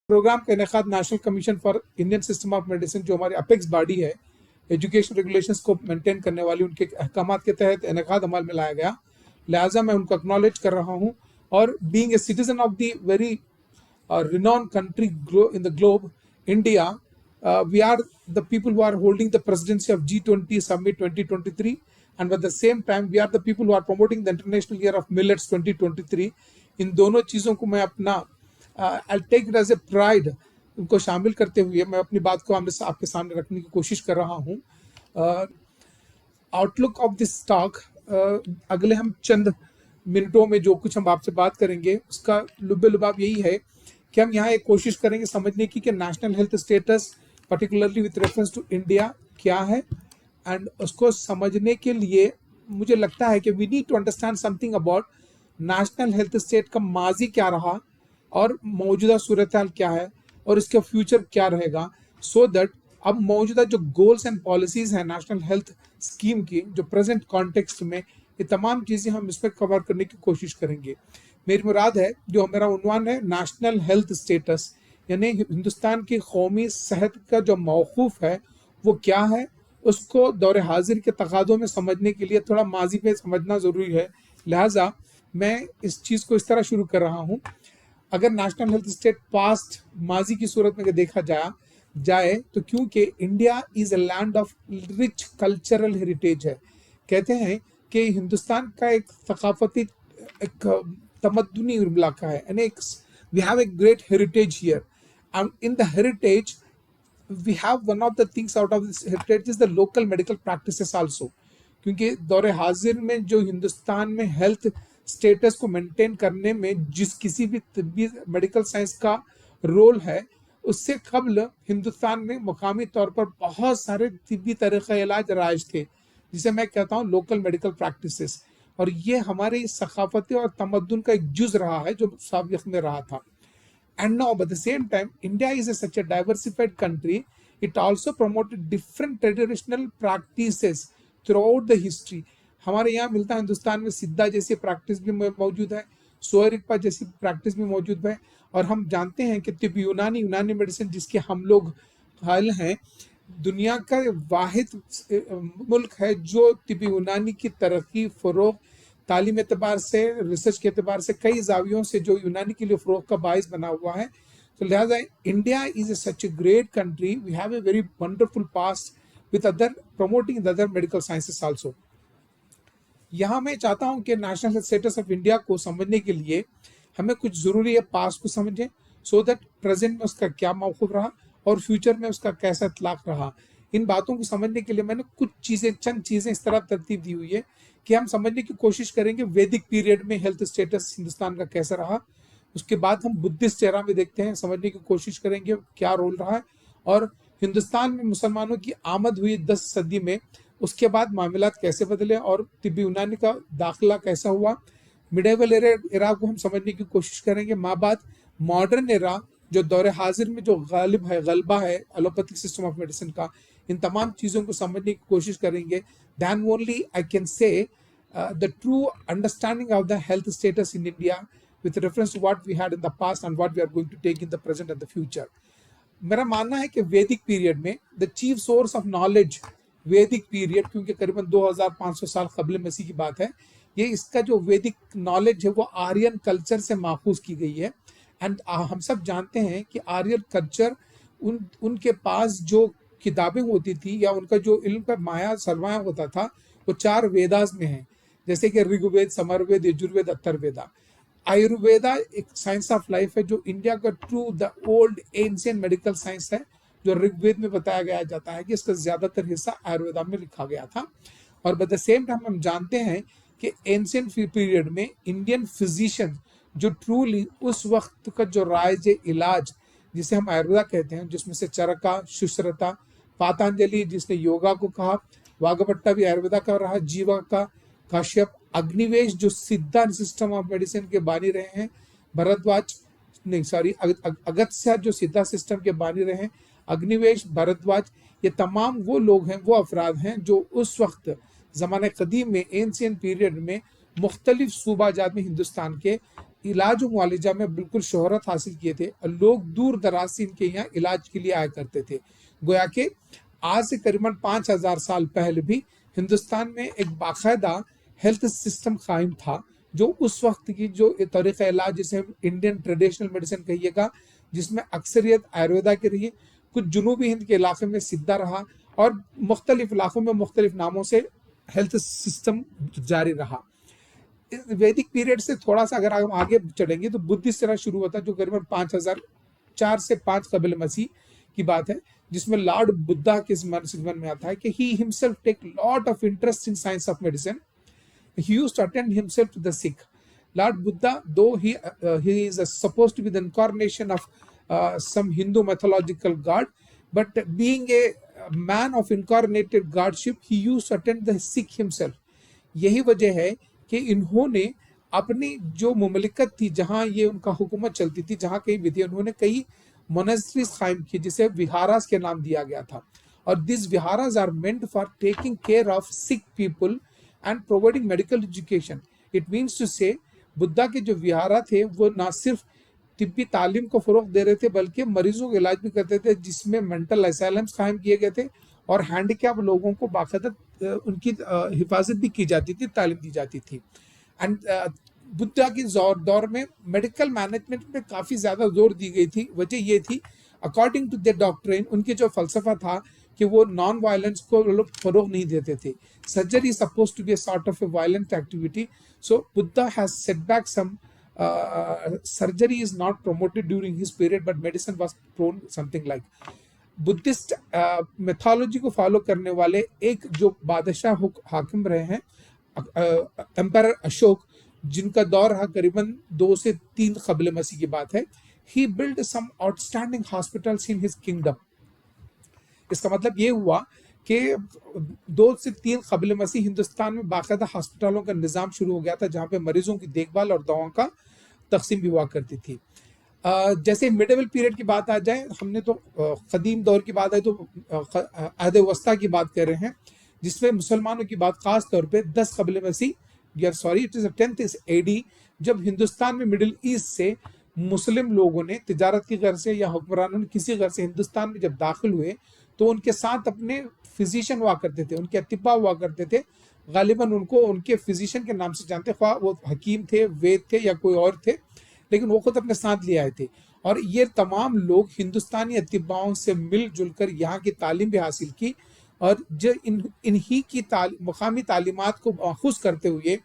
Programme का इनेकाद national commission for Indian system of medicine, जो हमारी अपेक्स बॉडी है, एजुकेशन रेगुलेशंस को मेंटेन करने वाली, उनके अहकाम के तहत इनेकाद अमल में लाया गया। लिहाजा मैं उनको एक्नॉलेज कर रहा हूँ। और being a citizen of the very renowned country in the globe, India, we are the people who are holding the presidency of G20 Summit 2023, and at the same time we are the people who are promoting the International Year of Millets 2023. इन दोनों चीज़ों को मैं अपना I'll take it as a pride, उनको शामिल करते हुए मैं अपनी बात को आपके सामने रखने की कोशिश कर रहा हूँ। आउटलुक ऑफ दिस टॉक, अगले हम चंद मिनटों में जो कुछ हम आपसे बात करेंगे उसका लुब्बे लुबाब यही है कि हम यहाँ एक कोशिश करेंगे समझने की कि national health status particularly with reference to India क्या है, एंड उसको समझने के लिए मुझे लगता है कि we need to understand something about national health state का माजी क्या रहा और मौजूदा सूरत हाल क्या है और इसका फ्यूचर क्या रहेगा, सो दैट अब मौजूदा जो गोल्स एंड पॉलिसीज हैं नेशनल हेल्थ स्कीम की, जो प्रेजेंट कॉन्टेक्स्ट में, ये तमाम चीज़ें हम इसमें कवर करने की कोशिश करेंगे। मेरी मुराद है, जो मेरा उन्वान है नेशनल हेल्थ स्टेटस, यानी हिंदुस्तान की कौमी सेहत का जो मौकूफ है वो क्या है, उसको दौरे हाजिर के तकादों में समझने के लिए थोड़ा माजी में समझना ज़रूरी है। लिहाजा मैं इस चीज़ को इस तरह शुरू कर रहा हूँ। अगर नेशनल हेल्थ स्टेट पास्ट माजी की सूरत में देखा जाए तो क्योंकि India is a land of rich cultural heritage है, कहते हैं कि हिंदुस्तान का एक सकाफती एक तमद्दुनी इलाका है, यानी we have a great heritage here, and in the heritage we have one of the things out of this heritage is the local medical practices also. क्योंकि दौरे हाजिर में जो हिंदुस्तान में हेल्थ स्टेटस को मेंटेन करने में जिस किसी भी तिब्बी मेडिकल साइंस का रोल है, उससे कबल हिंदुस्तान में मुकामी तौर पर बहुत सारे तिब्बी तरीक़ा इलाज राइज थे, जिसे मैं कहता हूँ लोकल मेडिकल प्रैक्टिसेस, और ये हमारी सकाफती और तमद्दुन का एक जुज रहा है जो साबिक़ में रहा था। And now, but at the same time, India is such a diversified country. It also promoted different traditional practices throughout the history. हमारे यहाँ मिलता है हिंदुस्तान में सिद्धा जैसी प्रैक्टिस भी मौजूद है, सोयरिकपा जैसी प्रैक्टिस भी मौजूद है, और हम जानते हैं कि तिब यूनानी मेडिसिन जिसके हम लोग हाल हैं, दुनिया का वाहिद मुल्क है जो तिब यूनानी की तरक्की, फ़रोग़, तालीम एतबार से, रिसर्च के एतबार से, कई जावियों से जो यूनानी के लिए फ़रोग़ का बाइस बना हुआ है। तो लिहाजा India is such a great country, we have a very wonderful past with other promoting the other medical sciences also. यहाँ मैं चाहता हूँ कि नेशनल स्टेटस ऑफ इंडिया को समझने के लिए हमें कुछ ज़रूरी है पास्ट को समझें, सो दैट प्रेजेंट में उसका क्या मौक़िफ़ रहा और फ्यूचर में उसका कैसा इत्लाक़ रहा। इन बातों को समझने के लिए मैंने चंद चीज़ें इस तरह तरतीब दी हुई है कि हम समझने की कोशिश करेंगे वैदिक पीरियड में हेल्थ स्टेटस हिंदुस्तान का कैसा रहा, उसके बाद हम बुद्धिस्ट एरा में देखते हैं, समझने की कोशिश करेंगे क्या रोल रहा है, और हिंदुस्तान में मुसलमानों की आमद हुई 10 सदी में, उसके बाद मामलात कैसे बदले और तिब्बी यूनानी का दाखिला कैसा हुआ। मिडेवल एरा को हम समझने की कोशिश करेंगे, बाद मॉडर्न एरा जो दौरे हाजिर में जो गलबा है एलोपैथिक सिस्टम ऑफ मेडिसिन का, इन तमाम चीज़ों को समझने की कोशिश करेंगे। Then only I can say the true understanding of the health status in India with reference to what we had in the past and what we are going to take in the present and the future. मेरा मानना है कि Vedic period में the chief source of knowledge, Vedic period क्योंकि करीबन 2500 साल कबल मसीह की बात है, ये इसका जो वैदिक नॉलेज है वो आर्यन कल्चर से माखूज की गई है। एंड हम सब जानते हैं कि आर्यन कल्चर उनके पास जो किताबें होती थी या उनका जो इल्म पर माया सरमाया होता था वो 4 वेदास में है, जैसे कि ऋग्वेद, समरवेद, यजुर्वेद, अथर्ववेदा। आयुर्वेदा एक साइंस ऑफ लाइफ है जो इंडिया का true the old ancient medical science है, जो ऋग्वेद में बताया गया जाता है कि इसका ज़्यादातर हिस्सा आयुर्वेदा में लिखा गया था। और बट द सेम टाइम हम जानते हैं कि एंशिएंट पीरियड में इंडियन फिजिशियन जो ट्रूली उस वक्त का जो राइज इलाज जिसे हम आयुर्वेदा कहते हैं, जिसमें से चरका, सुश्रुता, पातंजलि जिसने योगा को कहा, वाघभट्टा भी आयुर्वेदा का रहा, जीवा का, काश्यप, अग्निवेश जो सिद्धा सिस्टम ऑफ मेडिसिन के बानी रहे हैं, अगस्त्य जो सिद्धा सिस्टम के बानी रहे हैं, अग्निवेश, भरद्वाज, ये तमाम वो लोग हैं, वो अफराद हैं जो उस वक्त ज़माने कदीम में एंशिएंट पीरियड में मुख्तलिफ सूबाजात में हिंदुस्तान के इलाज और मुआलजा में बिल्कुल शोहरत हासिल किए थे और लोग दूर दराज से इनके यहाँ इलाज के लिए आया करते थे। गोया के आज से करीबन 5000 साल पहले भी हिंदुस्तान में एक बाकायदा हेल्थ सिस्टम कायम था, जो उस वक्त की जो तरीक़ा इलाज, जिसे इंडियन ट्रेडिशनल मेडिसिन कहिएगा, जिसमें अक्सरियत आयुर्वेदा की रही, कुछ जुनूबी हिंद के इलाके में सिद्धा रहा और मुख्तलिफ इलाकों में मुख्तलिफ नामों से हेल्थ सिस्टम जारी रहा। वैदिक पीरियड से थोड़ा सा अगर हम आगे चलेंगे तो बुद्धिस्ट एरा शुरू होता है, जो करीबन 5004 से 5 कबल मसीह की बात है, जिसमें लॉर्ड बुद्धा के मन में आता है कि he himself take lot of interest in science of medicine. He used to attend himself to the sick. Lord Buddha, though he is supposed to be the incarnation of some Hindu mythological god, but being a man of incarnated godship, he used to attend the sick himself. यही वजह है कि इन्होंने अपनी जो मुमलिकत थी, जहाँ ये उनका हुकूमत चलती थी, जहाँ कहीं भी थी, उन्होंने कई मोनेस्ट्रीज कायम की, जिसे विहारास के नाम दिया गया था। और this viharas are meant for taking care of sick people and providing medical education. It means to say Buddha के जो विहारा थे वो ना सिर्फ तिब्बी तालीम को फ़रोग दे रहे थे, बल्कि मरीजों का इलाज भी करते थे, जिसमें मेंटल असाइलम्स कायम किए गए थे और हैंडीकैप लोगों को बाकायदा उनकी हिफाजत भी की जाती थी, तालीम दी जाती थी। एंड बुद्धा के दौर में मेडिकल मैनेजमेंट पे काफ़ी ज़्यादा जोर दी गई थी। वजह ये थी, अकॉर्डिंग टू द डॉक्ट्रिन, उनके जो फलसफा था कि वो नॉन वायलेंस को लोग फरोग नहीं देते थे। Surgery suppose to be a sort of a violent activity, so Buddha has set back some surgery is not promoted during his period, but medicine was prone something like. Buddhist methodology को follow करने वाले एक जो बादशाह हाकिम रहे हैं, emperor Ashok, जिनका दौर रहा करीबन 2 से 3 कबल मसीह की बात है। He build some outstanding hospitals in his kingdom. इसका मतलब ये हुआ कि 2 से 3 कबल मसीह हिंदुस्तान में बाकायदा हॉस्पिटलों का निज़ाम शुरू हो गया था, जहाँ पे मरीजों की देखभाल और दवाओं का तकसीम भी हुआ करती थी। जैसे मिडेवल पीरियड की बात आ जाए, हमने तो कदीम दौर की बात है तो अहद वस्ता की बात कर रहे हैं, जिसमें मुसलमानों की बात खास तौर पे 10 कबल मसीह, इट इज 10th AD, जब हिंदुस्तान में मिडिल ईस्ट से मुस्लिम लोगों ने तिजारत की गर्ज से या हुक्मरानों ने किसी गर्ज से हिंदुस्तान में जब दाखिल हुए, तो उनके साथ अपने फिजिशियन हुआ करते थे, उनके अतिबा हुआ करते थे। गालिबन उनको उनके फिजिशियन के नाम से जानते, ख्वाह वो हकीम थे, वेद थे या कोई और थे, लेकिन वो खुद अपने साथ ले आए थे। और ये तमाम लोग हिंदुस्तानी अतिबाओं से मिलजुल कर यहाँ की तालीम भी हासिल की, और जो इन्हीं की मुकामी तालीमात को माखूज करते हुए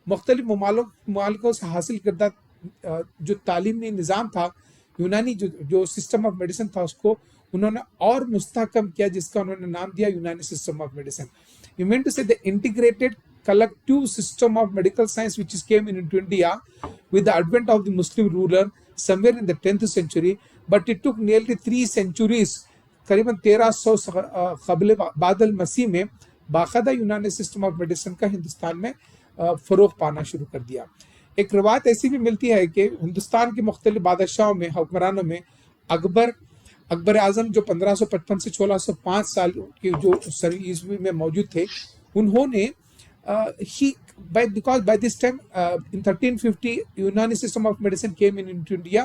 मुख्तलिफ ममालिकों से हासिल करदा जो तालीमी निज़ाम था, यूनानी जो सिस्टम ऑफ मेडिसिन था, उसको उन्होंने और मुस्तहकम किया, जिसका उन्होंने नाम दिया Unani system of medicine. You mean to say the integrated collective system of medical science which is came into India with the advent of the Muslim ruler somewhere in the 10th century, but it took nearly 3 centuries, करीबन 1300 कबल बादल मसीह में बाकायदा यूनानी system of medicine का हिंदुस्तान में फ़रोग पाना शुरू कर दिया। एक रवायत ऐसी भी मिलती है कि हिंदुस्तान के मुख्तलिफ बादशाहों में, हुक्मरानों में, अकबर आज़म जो 1555 से 1605 साल के जो ईस्वी में मौजूद थे, उन्होंने because by this time in 1350 Unani system of medicine came into India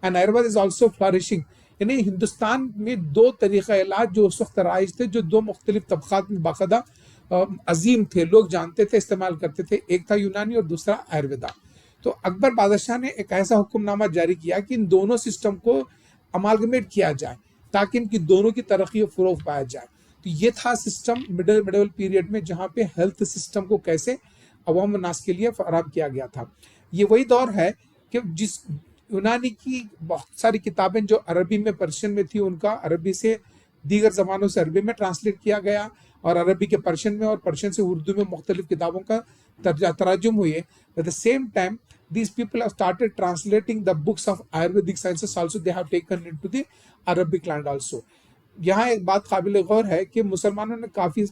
and Ayurveda is also flourishing। यानी हिंदुस्तान में 2 तरीक़ा इलाज जो उस वक्त राइज थे, जो 2 मुख्तलिफ तबक़ात में बाकायदा अजीम थे, लोग जानते थे, इस्तेमाल करते थे, एक था यूनानी और दूसरा आयुर्वेदा। तो अकबर बादशाह ने एक ऐसा हुक्मनामा जारी किया कि इन दोनों सिस्टम को अमालगमेट किया जाए, ताकि इनकी दोनों की तरक्की और फ़रोग़ पाया जाए। तो ये था सिस्टम मिडल पीरियड में, जहाँ पे हेल्थ सिस्टम को कैसे अवाम नास के लिए फराहम किया गया था। ये वही दौर है कि जिस यूनानी की बहुत सारी किताबें जो अरबी में, पर्शियन में थी, उनका अरबी से दीगर ज़बानों से अरबी में ट्रांसलेट किया गया, और अरबी के पर्शियन में और पर्शियन से उर्दू में मुख्तलिफ किताबों का तर्जुम हुए। Eight the same time these people have started translating the books of Ayurvedic sciences also, they have taken into the Arabic land also। यहाँ एक बात काबिल गौर है कि मुसलमानों ने काफ़ी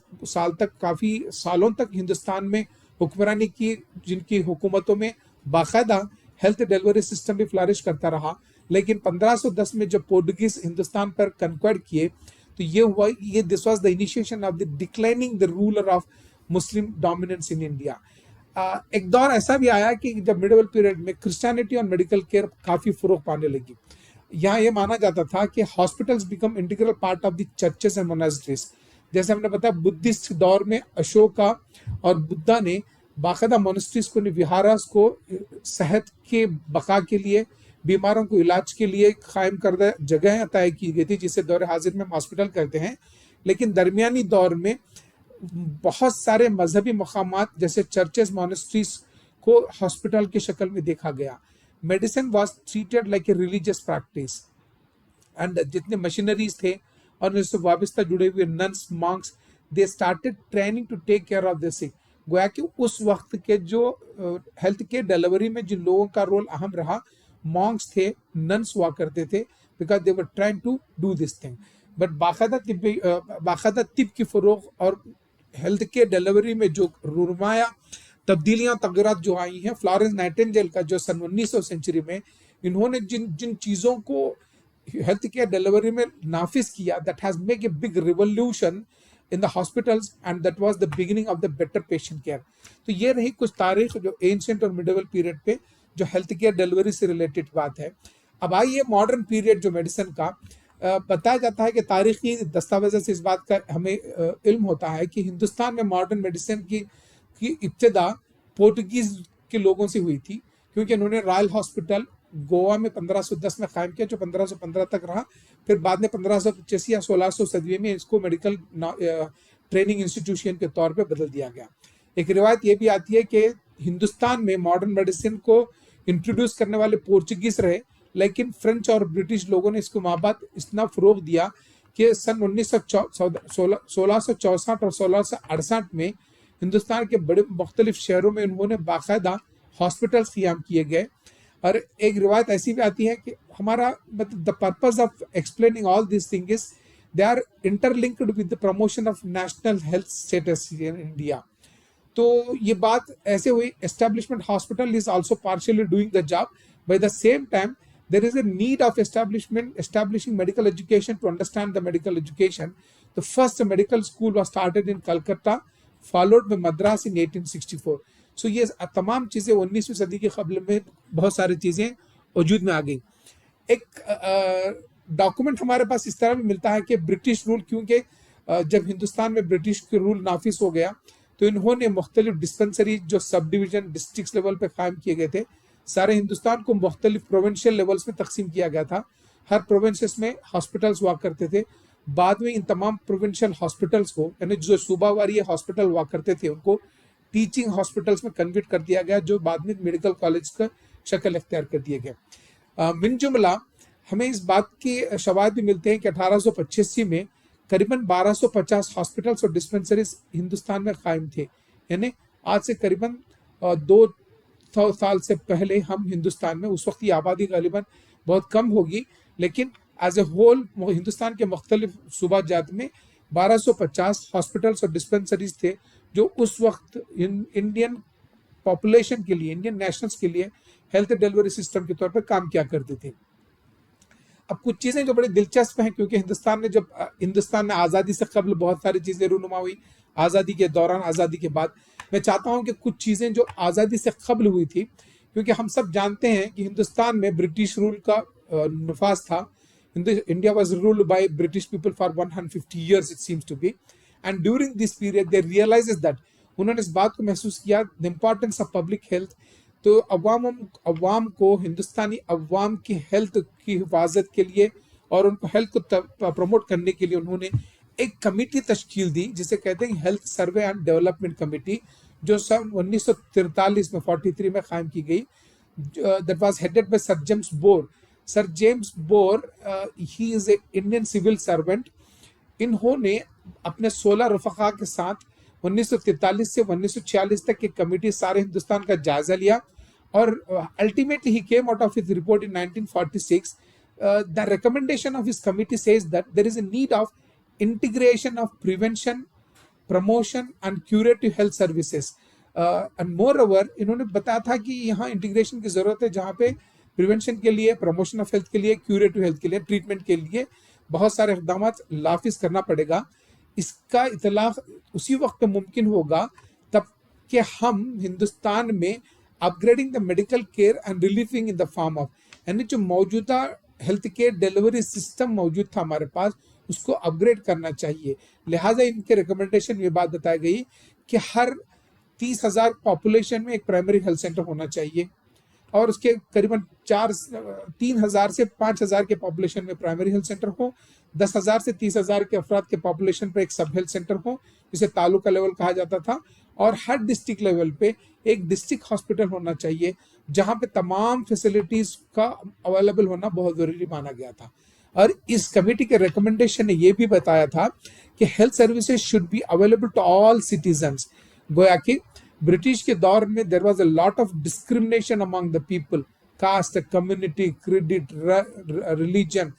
सालों तक हिंदुस्तान में हुक्मरानी की, जिनकी हुकूमतों में बाकायदा हेल्थ डिलीवरी सिस्टम भी फ्लरिश करता रहा। लेकिन 1510 में जब पोर्टुगीज हिंदुस्तान पर कन्क्वायर किए, तो ये हुआ, this was the initiation of the declining the ruler of Muslim dominance in India. एक दौर ऐसा भी आया कि जब मिडिवल पीरियड में क्रिश्चियनिटी और मेडिकल केयर काफी फरोग पाने लगी। यहाँ ये माना जाता था कि hospitals become integral part of the churches and monasteries. जैसे हमने बताया बुद्धिस्ट दौर में अशोका और बुद्धा ने बाकायदा मोनास्ट्रीज को, विहारास को सेहत के बका के लिए, बीमारों को इलाज के लिए कायम करदा जगह तय की गई थी, जिसे दौर हाजिर में हम हॉस्पिटल कहते हैं। लेकिन दरमियानी दौर में बहुत सारे मजहबी मकामात जैसे चर्चेस, मोनास्ट्रीज को हॉस्पिटल की शक्ल में देखा गया। Medicine was treated like a religious practice and जितने मशीनरीज थे और इससे वाबस्ता जुड़े हुए nuns, monks, they started training to take care of the sick. गोया कि उस वक्त के जो हेल्थ केयर डिलीवरी में जिन लोगों का रोल अहम रहा, मॉन्क्स थे, नन्स हुआ करते थे, because they were trying to do this thing. But बाकायदा तिब की फरोग और हेल्थ केयर डिलीवरी में जो रुरमाया तब्दीलियां तगरात जो आई हैं, फ्लोरेंस नाइटिंगेल का जो सन 1900 सेंचुरी में इन्होंने जिन जिन चीज़ों को हेल्थ केयर डिलीवरी में नाफिज किया, that has make a big revolution in the hospitals and that was the beginning of the better patient care. तो ये रही कुछ तारीख जो एंशिएंट और मिडिवल पीरियड पे जो हेल्थ केयर डिलीवरी से रिलेटेड बात है। अब आइए मॉडर्न पीरियड जो मेडिसिन का बताया जाता है कि तारीखी दस्तावेज़ से इस बात का हमें इल्म होता है कि हिंदुस्तान में मॉडर्न मेडिसिन की इब्तिदा पोर्टुगीज के लोगों से हुई थी, क्योंकि उन्होंने रॉयल हॉस्पिटल गोवा में 1510 में कायम किया, जो 1515 तक रहा। फिर बाद में 1585 या 1600 सदी में इसको मेडिकल ट्रेनिंग इंस्टीट्यूशन के तौर पे बदल दिया गया। एक रिवायत ये भी आती है कि हिंदुस्तान में मॉडर्न मेडिसिन को इंट्रोड्यूस करने वाले पोर्चुगीज रहे, लेकिन फ्रेंच और ब्रिटिश लोगों ने इसको माबाद इतना फरोग दिया कि सन 1664 और 1668 में हिंदुस्तान के बड़े मुख्तलिफ शहरों में उन्होंने बाकायदा हॉस्पिटल्स क्याम किए गए। और एक रिवायत ऐसी भी आती है कि हमारा मतलब the purpose of explaining all this thing is they are interlinked with the promotion of national health status in India. तो ये बात ऐसे हुई, establishment hospital is also partially doing the job, by the same time there is a need of establishing medical education to understand the medical education. The first medical school was started in Calcutta, followed by Madras in 1864. So ये तमाम चीज़ें 19वीं सदी के क़ब्ल में बहुत सारी चीज़ें वजूद में आ गई। एक डॉक्यूमेंट हमारे पास इस तरह भी मिलता है कि ब्रिटिश रूल, क्योंकि जब हिंदुस्तान में ब्रिटिश के रूल नाफिज हो गया तो इन्होंने मुख्तलिफ डिस्पेंसरी जो सब डिवीजन डिस्ट्रिक्ट लेवल पे कायम किए गए थे, सारे हिंदुस्तान को मुख्तलिफ प्रोविंशियल लेवल्स में तकसीम किया गया था। हर प्रोविंसेस में हॉस्पिटल्स हुआ करते थे। बाद में इन तमाम प्रोविंशियल हॉस्पिटल्स को, यानी जो सूबावारी हॉस्पिटल हुआ करते थे, उनको टीचिंग हॉस्पिटल्स में कन्वर्ट कर दिया गया, जो बाद में मेडिकल कॉलेज का शक्ल इख्तियार कर दिए गए। मिन जुमला हमें इस बात के शवाहिद भी मिलते हैं कि 1885 में करीबन 1250 हॉस्पिटल्स और डिस्पेंसरीज हिंदुस्तान में कायम थे। यानी आज से करीबन 200 साल से पहले हम हिंदुस्तान में, उस वक्त की आबादी गालिबन बहुत कम होगी, लेकिन एज ए होल हिंदुस्तान के मुख्तलिफ सूबा जात में 1250 हॉस्पिटल्स और डिस्पेंसरीज थे, जो उस वक्त इंडियन पॉपुलेशन के लिए, इंडियन नेशनल्स के लिए हेल्थ डिलीवरी सिस्टम के तौर पर काम किया करते थे। अब कुछ चीज़ें जो बड़ी दिलचस्प हैं, क्योंकि हिंदुस्तान में आज़ादी से कबल बहुत सारी चीज़ें रूनुमा हुई, आज़ादी के दौरान, आज़ादी के बाद। मैं चाहता हूं कि कुछ चीज़ें जो आज़ादी से कबल हुई थी, क्योंकि हम सब जानते हैं कि हिंदुस्तान में ब्रिटिश रूल का नफाज था। India was ruled by British people for 150 years it seems to be, and during this period they realizes that, उन्होंने इस बात को महसूस किया the importance of public health. तो अवाम को, हिंदुस्तानी अवाम की हेल्थ की हिफाजत के लिए और उनको हेल्थ को प्रमोट करने के लिए उन्होंने एक कमेटी तश्कील दी, जिसे कहते हैं health survey and development committee, जो सन 1943 में 43 में कायम की गई। That was headed by sir James Bhore. Sir James Bhore he is a Indian civil servant. इन्होंने अपने 16 रफ़क़ा के साथ 1943 से 1946 तक की कमेटी सारे हिंदुस्तान का जायजा लिया, और ultimately he came out of his report in 1946। The recommendation of his committee says that there is a need of integration of prevention, promotion and curative health services, and moreover इन्होंने बताया था कि यहाँ इंटीग्रेशन की ज़रूरत है, जहाँ पे प्रिवेंशन के लिए, प्रमोशन ऑफ हेल्थ के लिए, क्यूरेटिव हेल्थ के लिए, ट्रीटमेंट के लिए बहुत सारे इक़दाम लाफिज करना पड़ेगा। इसका इतलाक़ उसी वक्त मुमकिन होगा तब कि हम हिंदुस्तान में upgrading the medical care and relieving in the form of, यानी जो मौजूदा हेल्थ केयर डिलीवरी सिस्टम मौजूद था हमारे पास, उसको अपग्रेड करना चाहिए। लिहाजा इनके रिकमेंडेशन ये बात बताई गई कि हर 30,000 पॉपुलेशन में एक प्राइमरी हेल्थ सेंटर होना चाहिए, और उसके करीबन 3,000 से 5,000 के पॉपुलेशन में प्राइमरी हेल्थ सेंटर हो, 10,000 से 30,000 के अफराद के पॉपुलेशन पर एक सब हेल्थ सेंटर हो, जिसे तालुका लेवल कहा जाता था, और हर डिस्ट्रिक्ट लेवल पे एक डिस्ट्रिक्ट हॉस्पिटल होना चाहिए, जहां पे तमाम फैसिलिटीज का अवेलेबल होना बहुत जरूरी माना गया था। और इस कमेटी के रिकमेंडेशन ने यह भी बताया था कि health services should be available to all citizens. गोया कि ब्रिटिश के दौर में there was a lot of discrimination among the people, caste, community, credit, religion,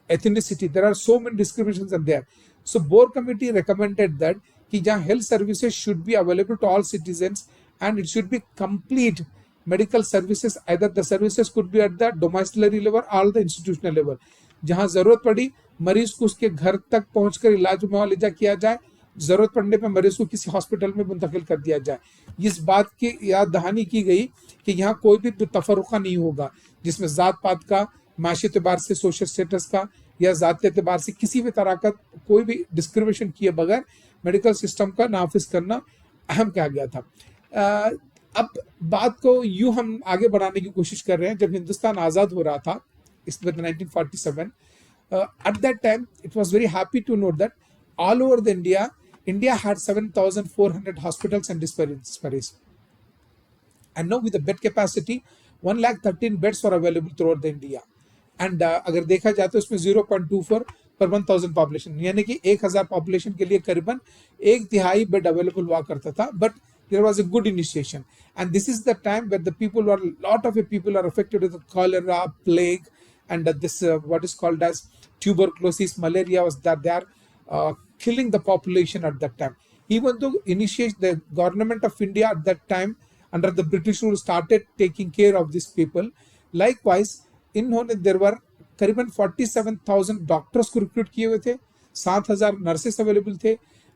ethnicity. There are so many discriminations are there. So Boer committee recommended that कि जहाँ health services should be available to all citizens and it should be complete medical services. Either the services could be at the domiciliary level or the institutional level. जहाँ जरूरत पड़ी मरीज को उसके घर तक पहुंचकर इलाज मुआवजा किया जाए, जरूरत पड़ने पर मरीज को किसी हॉस्पिटल में मुंतकिल कर दिया जाए। इस बात की याद दहानी की गई कि यहाँ कोई भी तफरुका नहीं होगा जिसमें जात पात का, माशी एतबार से, सोशल स्टेटस का या जात एतबार से किसी भी तरह का कोई भी डिस्क्रिमिनेशन किए बगैर मेडिकल सिस्टम का नाफिज करना अहम कहा गया था। अब बात को यूं हम आगे बढ़ाने की कोशिश कर रहे हैं। जब हिंदुस्तान आज़ाद हो रहा था इस 1947, at that time it was very happy to note that all over the India had 7,400 hospitals and dispensaries, and now with the bed capacity 1,13,000 beds were available throughout the India. And अगर देखा जाए तो इसमें 0.24 पर 1,000 population, यानी कि 1,000 population के लिए करीबन 1/3 बेड अवेलेबल हुआ करता था। But there was a good initiation, and this is the time where the people were lot of people are affected with cholera, plague, and this what is called as tuberculosis, malaria was that they are killing the population at that time. Even though initiate the government of India at that time under the British rule started taking care of these people, likewise इन्होंने देर वर करीबन 47,000 doctors को recruit किए हुए थे, 7,000 nurses available थे,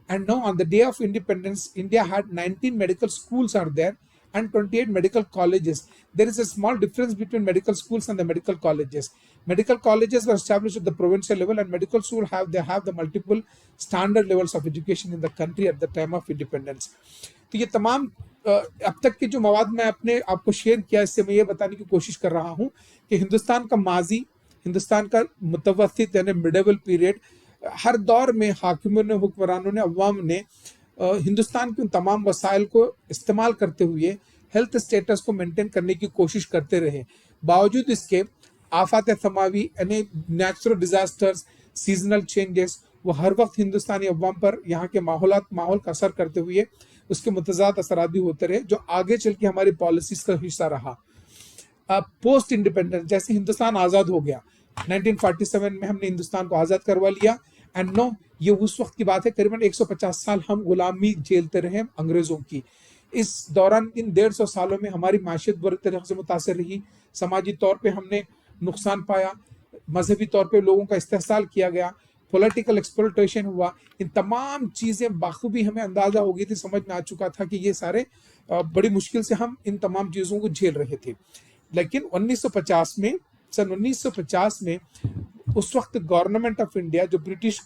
and now on the day of independence India had 19 medical schools are there and 28 medical colleges. There is a small difference between medical schools and the medical colleges. Medical colleges were established at the provincial level, and medical schools have the multiple standard levels of education in the country at the time of independence. तो ये तमाम अब तक के जो मवाद मैं अपने आपको शेयर किया, इससे मैं ये बताने की कोशिश कर रहा हूँ कि हिंदुस्तान का माजी, हिंदुस्तान का मुतवस्सित यानी मिडेवल पीरियड, हर दौर में हाकिमों ने, हुक्मरानों ने, अवाम ने हिंदुस्तान के उन तमाम वसाइल को इस्तेमाल करते हुए हेल्थ स्टेटस को मेंटेन करने की कोशिश करते रहे। बावजूद इसके आफात समावी यानी नेचुरल डिजास्टर्स, सीजनल चेंजेस, वो हर वक्त हिंदुस्तानी अवाम पर यहाँ के माहौल का असर करते हुए उसके मुतजाद असरात भी होते रहे, जो आगे चल के हमारी पॉलिसीज का हिस्सा रहा। पोस्ट इंडिपेंडेंस, जैसे हिंदुस्तान आज़ाद हो गया 1947 में, हमने हिंदुस्तान को आज़ाद करवा लिया, एंड नो ये उस वक्त की बात है, करीबन 150 साल हम गुलामी झेलते रहे अंग्रेजों की। इस दौरान इन 150 सालों में हमारी माशियत बुरी तरह से मुतासर रही, समाजी तौर पे हमने नुकसान पाया, मजहबी तौर पे लोगों का इस्तेहसाल किया गया, पॉलिटिकल एक्सप्लॉयटेशन हुआ। इन तमाम चीज़ें बाखूबी हमें अंदाज़ा हो गई थी, समझ में आ चुका था कि ये सारे बड़ी मुश्किल से हम इन तमाम चीज़ों को झेल रहे थे। लेकिन 1950 में, सन 1950 में उस वक्त गवर्नमेंट ऑफ इंडिया जो ब्रिटिश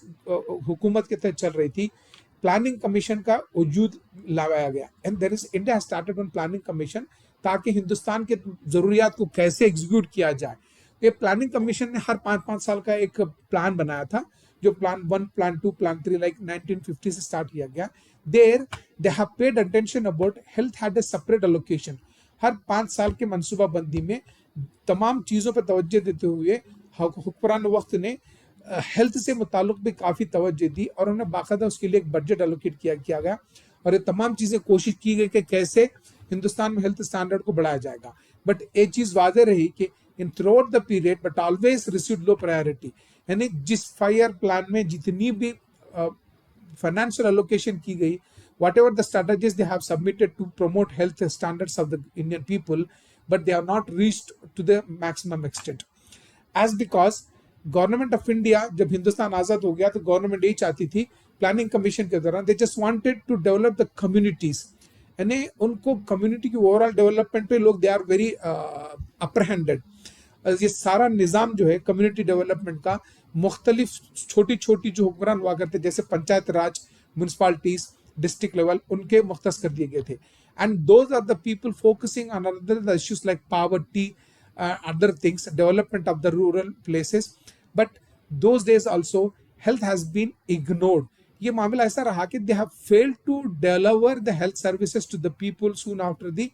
हुकूमत के तहत चल रही थी, प्लानिंग कमीशन का वजूद लाया गया, and there is India started on planning commission, ताकि हिंदुस्तान के ज़रूरियात को कैसे एग्जीक्यूट किया जाए। ये प्लानिंग कमीशन ने हर 5-5 साल का एक प्लान बनाया था, जो प्लान 1, प्लान 2, प्लान 3 लाइक 1950 से स्टार्ट किया गया। There they have paid attention about health had a separate allocation. हर 5 साल के मनसूबाबंदी में तमाम चीज़ों पर तवज्जो देते हुए हुक्मरान वक्त ने हेल्थ से मुताल्लिक भी काफ़ी तवज्जो दी, और उन्हें बाकायदा उसके लिए एक बजट एलोकेट किया गया, और ये तमाम चीज़ें कोशिश की गई कि कैसे हिंदुस्तान में हेल्थ स्टैंडर्ड को बढ़ाया जाएगा। बट एक चीज़ वाज़ेह रही कि in through the period but always received low priority, यानी जिस 5 ईयर प्लान में जितनी भी फाइनेंशियल एलोकेशन की गई, whatever the strategies they have submitted to promote health standards of the Indian people, but they have not reached to the maximum extent. As because government of India जब हिंदुस्तान आज़ाद हो गया तो government यही चाहती थी planning commission के दौरान, they just wanted to develop the communities यानी उनको कम्युनिटी की ओवरऑल डेवलपमेंट पे लोग दे आर वेरी अप्रहेंडेड। ये सारा निज़ाम जो है कम्युनिटी डेवलपमेंट का, मुख्तलिफ छोटी छोटी जो हुक्मरान हुआ करते जैसे panchayat Raj, municipalities, district level, उनके मुख्तस कर दिए गए थे। And those are the people focusing on other issues like poverty, other things, development of the rural places. But those days also health has been ignored. ये मामला ऐसा रहा कि they have failed to deliver the health services to the people soon after the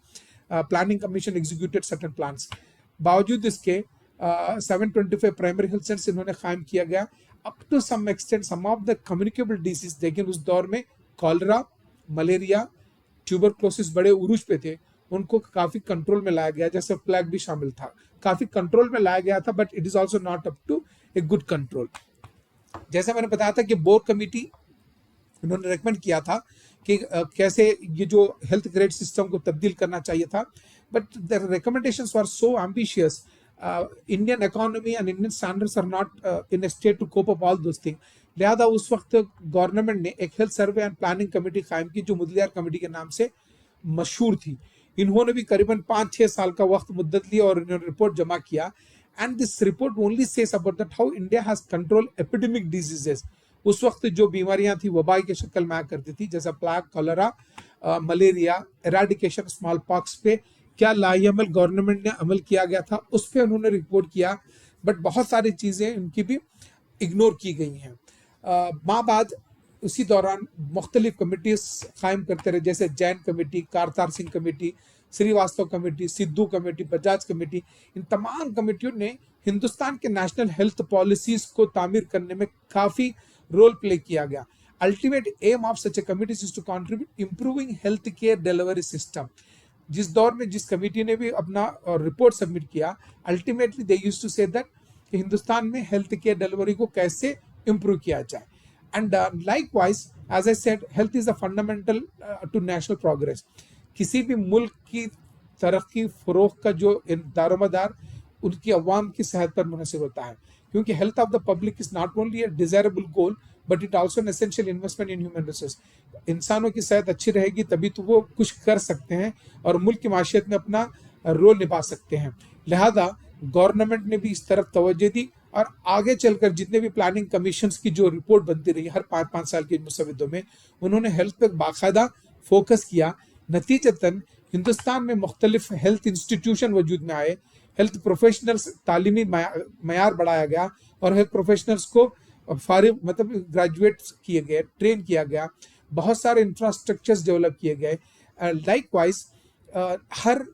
planning commission executed certain plans. बावजूद इसके 725 primary health centres इन्होंने कायम किया गया। Up to some extent some of the communicable disease, लेकिन उस दौर में कॉलरा, मलेरिया, ट्यूबरक्लोसिस बड़े उरूज पे थे, उनको काफी कंट्रोल में लाया गया, जैसे प्लेग भी शामिल था, काफी कंट्रोल में लाया गया था, but it is also not up to a good control. जैसे मैंने बताया था कि बोर्ड कमेटी उन्होंने रेकमेंड किया था कि कैसे ये जो हेल्थ ग्रेड सिस्टम को तब्दील करना चाहिए था, but the recommendations were so ambitious. Indian economy and Indian standards are not in a state to cope up all those thing. लिहाजा उस वक्त गवर्नमेंट ने एक health survey and planning committee कायम की जो मुदलियार कमेटी के नाम से मशहूर थी। इन्होंने भी करीबन 5-6 साल का वक्त मुद्दत लिया और इन्होंने रिपोर्ट जमा किया। And this report only says about that how India has control epidemic diseases. उस वक्त जो बीमारियां थी वबाई के शक्ल में आया करती थी, जैसा plague, cholera, malaria, eradication small pox पे क्या लाइअमल गवर्नमेंट ने अमल किया गया था, उस पर उन्होंने रिपोर्ट किया। बट बहुत सारी चीज़ें उनकी भी इग्नोर की गई हैं। माँ बाद उसी दौरान मुख्तलिफ कमिटीज कायम करते रहे, जैसे Jain committee, Kartar Singh committee, Srivastava committee, Sidhu committee, Bajaj committee. इन तमाम कमेटियों ने हिंदुस्तान के नेशनल हेल्थ पॉलिसीज को तामीर करने में काफ़ी रोल प्ले किया गया। Ultimate aim of such a committees is to contribute improving health care delivery system. जिस दौर में जिस कमेटी ने भी अपना रिपोर्ट सबमिट किया, ultimately they used to say that कि हिंदुस्तान में हेल्थ केयर डिलीवरी को कैसे इंप्रूव किया जाए। And likewise as I said, health is a fundamental to national progress. किसी भी मुल्क की तरक्की फरोख का जो दारोमदार उनकी अवाम की सेहत पर मुनहसर होता है, क्योंकि health of the public is not only a desirable goal but it also an essential investment in human resource. इंसानों की सेहत अच्छी रहेगी तभी तो वो कुछ कर सकते हैं और मुल्क की माशियत में अपना रोल निभा सकते हैं। लिहाजा गवर्नमेंट ने भी इस तरफ तवज्जो दी और आगे चलकर जितने भी प्लानिंग कमीशन की जो रिपोर्ट बनती रही हर 5-5 साल के मुसविदों में, उन्होंने हेल्थ पर बाकायदा फोकस किया। नतीजतन हिंदुस्तान में मुख्तलिफ हेल्थ इंस्टीट्यूशन वजूद में आए, हेल्थ प्रोफेशनल्स तालीमी मयार बढ़ाया गया और हेल्थ प्रोफेशनल्स को फारिग मतलब ग्रेजुएट किए गए, ट्रेन किया गया, बहुत सारे इंफ्रास्ट्रक्चर्स डेवलप किए गए। लाइकवाइज हर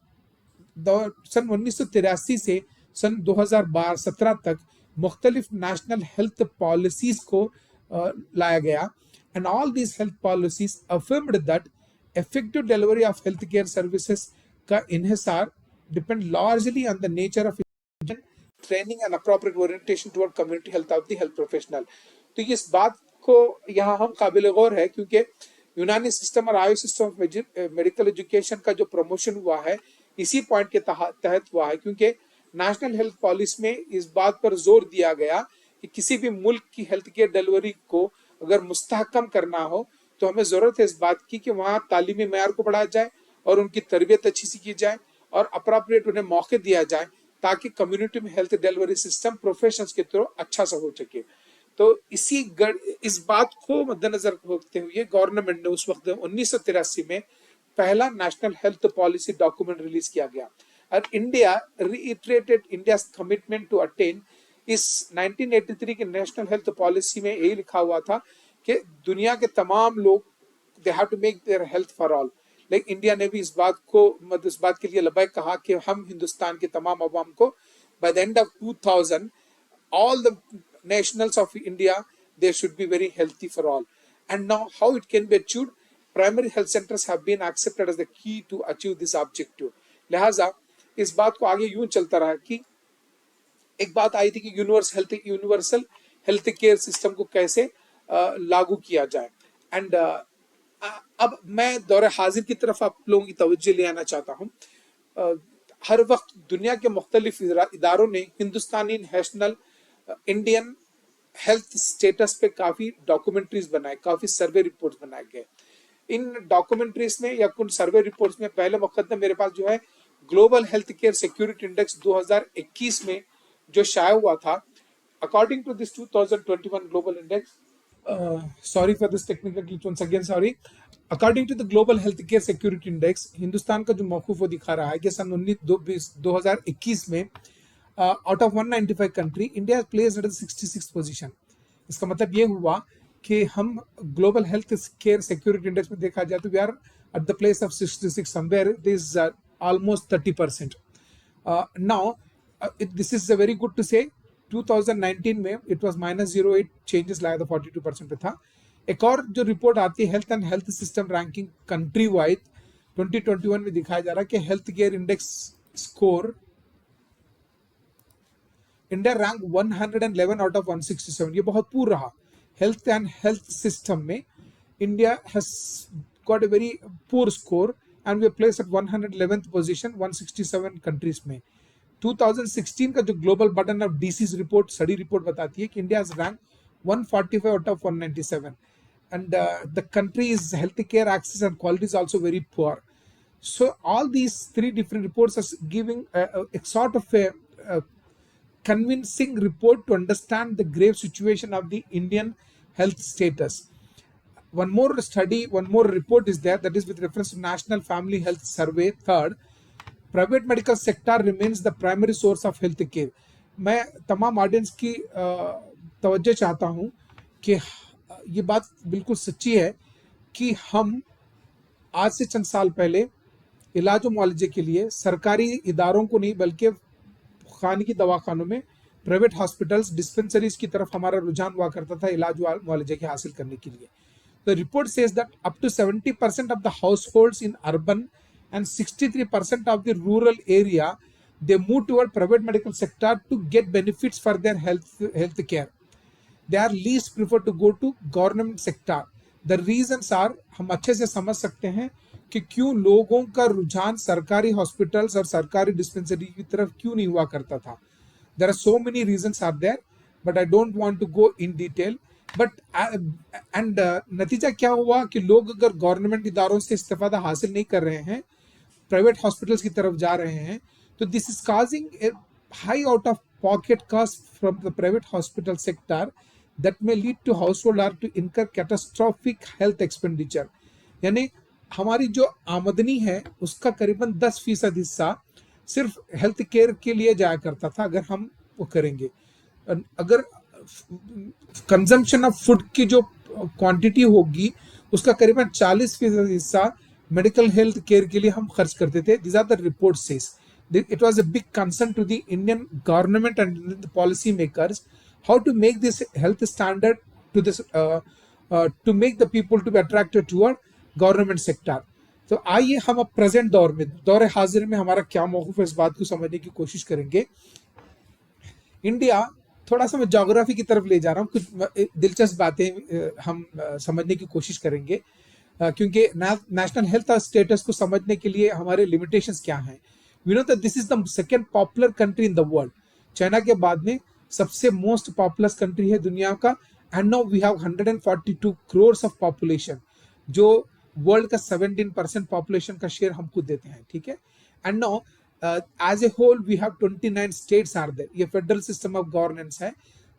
सन 1983 से सन 2017 तक मुख्तलिफ नेशनल हेल्थ पॉलिसीज को लाया गया। And all these health policies affirmed that effective delivery of healthcare services का इन्हिसार depend largely on the nature of training and appropriate orientation toward community health of the health professional। तो इस बात को यहाँ हम काबिल गौर है, क्योंकि यूनानी सिस्टम और आयु सिस्टम ऑफ मेडिकल एजुकेशन का जो प्रमोशन हुआ है इसी पॉइंट के तहत हुआ है, क्योंकि नेशनल हेल्थ पॉलिसी में इस बात पर जोर दिया गया कि किसी भी मुल्क की हेल्थ केयर डिलीवरी को अगर मुस्तहकम करना हो तो हमें जरूरत है इस बात की कि वहाँ तालीमी मयार को बढ़ाया जाए और उनकी तरबियत अच्छी सी की जाए और अप्रोप्रिएट उन्हें मौके दिया जाए ताकि कम्युनिटी में हेल्थ डिलीवरी सिस्टम प्रोफेशनल्स के थ्रू अच्छा सा हो सके। तो इस बात को मद्देनजर रखते हुए गवर्नमेंट ने उस वक्त 1983 में पहला national health policy document release किया गया और India reiterated India's commitment to attain. इस 1983 के नेशनल हेल्थ पॉलिसी में यही लिखा हुआ था कि दुनिया के तमाम लोग they have to make their health for all. लेकिन इंडिया ने भी इस बात के लिए लबैक कहा कि हम हिंदुस्तान के तमाम अवाम को by the end of 2000 all the nationals of India they should be very healthy for all। and now how it can be achieved, primary health centers have been accepted as the key to achieve this objective। लिहाजा इस बात को आगे यूं चलता रहा कि एक बात आई थी कि यूनिवर्सल हेल्थ केयर सिस्टम को कैसे लागू किया जाए। एंड अब मैं दौरे हाजिर की तरफ आप लोगों की तवज्जो ले आना चाहता हूँ। हर वक्त दुनिया के मुख्तलिफ इदारों ने हिंदुस्तानी नेशनल इंडियन हेल्थ स्टेटस पे काफी डॉक्यूमेंट्रीज बनाए, काफी सर्वे रिपोर्ट्स बनाए गए। इन डॉक्यूमेंट्रीज में या कुछ सर्वे रिपोर्ट्स में पहले मुकदमे मेरे पास जो है global health care security index 2021 में जो शाया हुआ था, according to this 2021 global index, sorry for this technical glitch once again, sorry. According to the global healthcare security index, Hindustan का जो मौकूफ वो दिखा रहा है कि सन 2021 में out of 195 country India place at 66 position. इसका मतलब ये हुआ कि हम global health care security index में देखा जाए तो we are at the place of 66, somewhere it is almost 30%। Now this is very good to say 2019 में इट वाज -08 चेंजेस लाया था, 42% पे था। एक और जो रिपोर्ट आती है health and health system ranking country wide 2021 में दिखाया जा रहा है कि health care index score India rank 111 out of 167, ये बहुत पूर रहा। हेल्थ एंड हेल्थ सिस्टम में India has got a very poor score and we place at 111th position 167 countries में। 2016 का जो global burden of disease report, study report बताती है कि India is rank 145 out of 197 and the country's healthcare access and quality is also very poor. So all these three different reports are giving a sort of a convincing report to understand the grave situation of the Indian health status. One more study, one more report is there, that is with reference to National Family Health Survey. Third, private medical sector remains the primary source of health care. मैं तमाम audience की तवज्जो चाहता हूं कि ये बात बिल्कुल सच्ची है कि हम आज से चंद साल पहले इलाज मुआलजे के लिए सरकारी इदारों को नहीं बल्कि खानगी दवाखानों में प्राइवेट हॉस्पिटल्स डिस्पेंसरीज की तरफ हमारा रुझान हुआ करता था इलाज मुआलजे के हासिल करने के लिए। The report says that up to 70% of the households in urban and 63% of the rural area, they move toward private medical sector to get benefits for their health care. They are least prefer to go to government sector. The reasons are, हम अच्छे से समझ सकते हैं कि क्यों लोगों का रुझान सरकारी हॉस्पिटल्स और सरकारी डिस्पेंसरी की तरफ क्यों नहीं हुआ करता था। There are so many reasons are there, but I don't want to go in detail. But नतीजा क्या हुआ कि लोग अगर गवर्नमेंट इदारों से इस्तेफादा हासिल नहीं कर रहे हैं, प्राइवेट हॉस्पिटल्स की तरफ जा रहे हैं, तो this is causing a high out of pocket cost from the private hospital sector that may lead to household are to incur catastrophic health expenditure. यानी हमारी जो आमदनी है उसका करीबन 10% हिस्सा सिर्फ हेल्थ केयर के लिए जाया करता था। अगर हम वो करेंगे, अगर कंजम्पशन ऑफ फूड की जो क्वांटिटी होगी उसका करीबन 40% हिस्सा मेडिकल हेल्थ केयर के लिए हम खर्च करते थे। This are the report says it was a big concern to the Indian government and the policy makers how to make this health standard to this to make the people to be attracted toward government sector. तो आइए हम अब present दौर में, दौर हाजिर में हमारा क्या मौक़िफ़ है इस बात को समझने की कोशिश करेंगे। इंडिया, थोड़ा सा मैं ज्योग्राफी की तरफ ले जा रहा हूँ, कुछ दिलचस्प बातें हम समझने की कोशिश करेंगे, क्योंकि नेशनल हेल्थ स्टेटस को समझने के लिए हमारे लिमिटेशंस क्या हैं। We know that this is the second popular country in the world. China के बाद में सबसे मोस्ट पॉपुलस कंट्री है दुनिया का, and now we have 142 crore of population, जो वर्ल्ड का 17% पॉपुलेशन का शेयर हमको देते हैं, ठीक है। And now as a whole we have 29 states are there. ये फेडरल सिस्टम ऑफ गवर्नेंस है,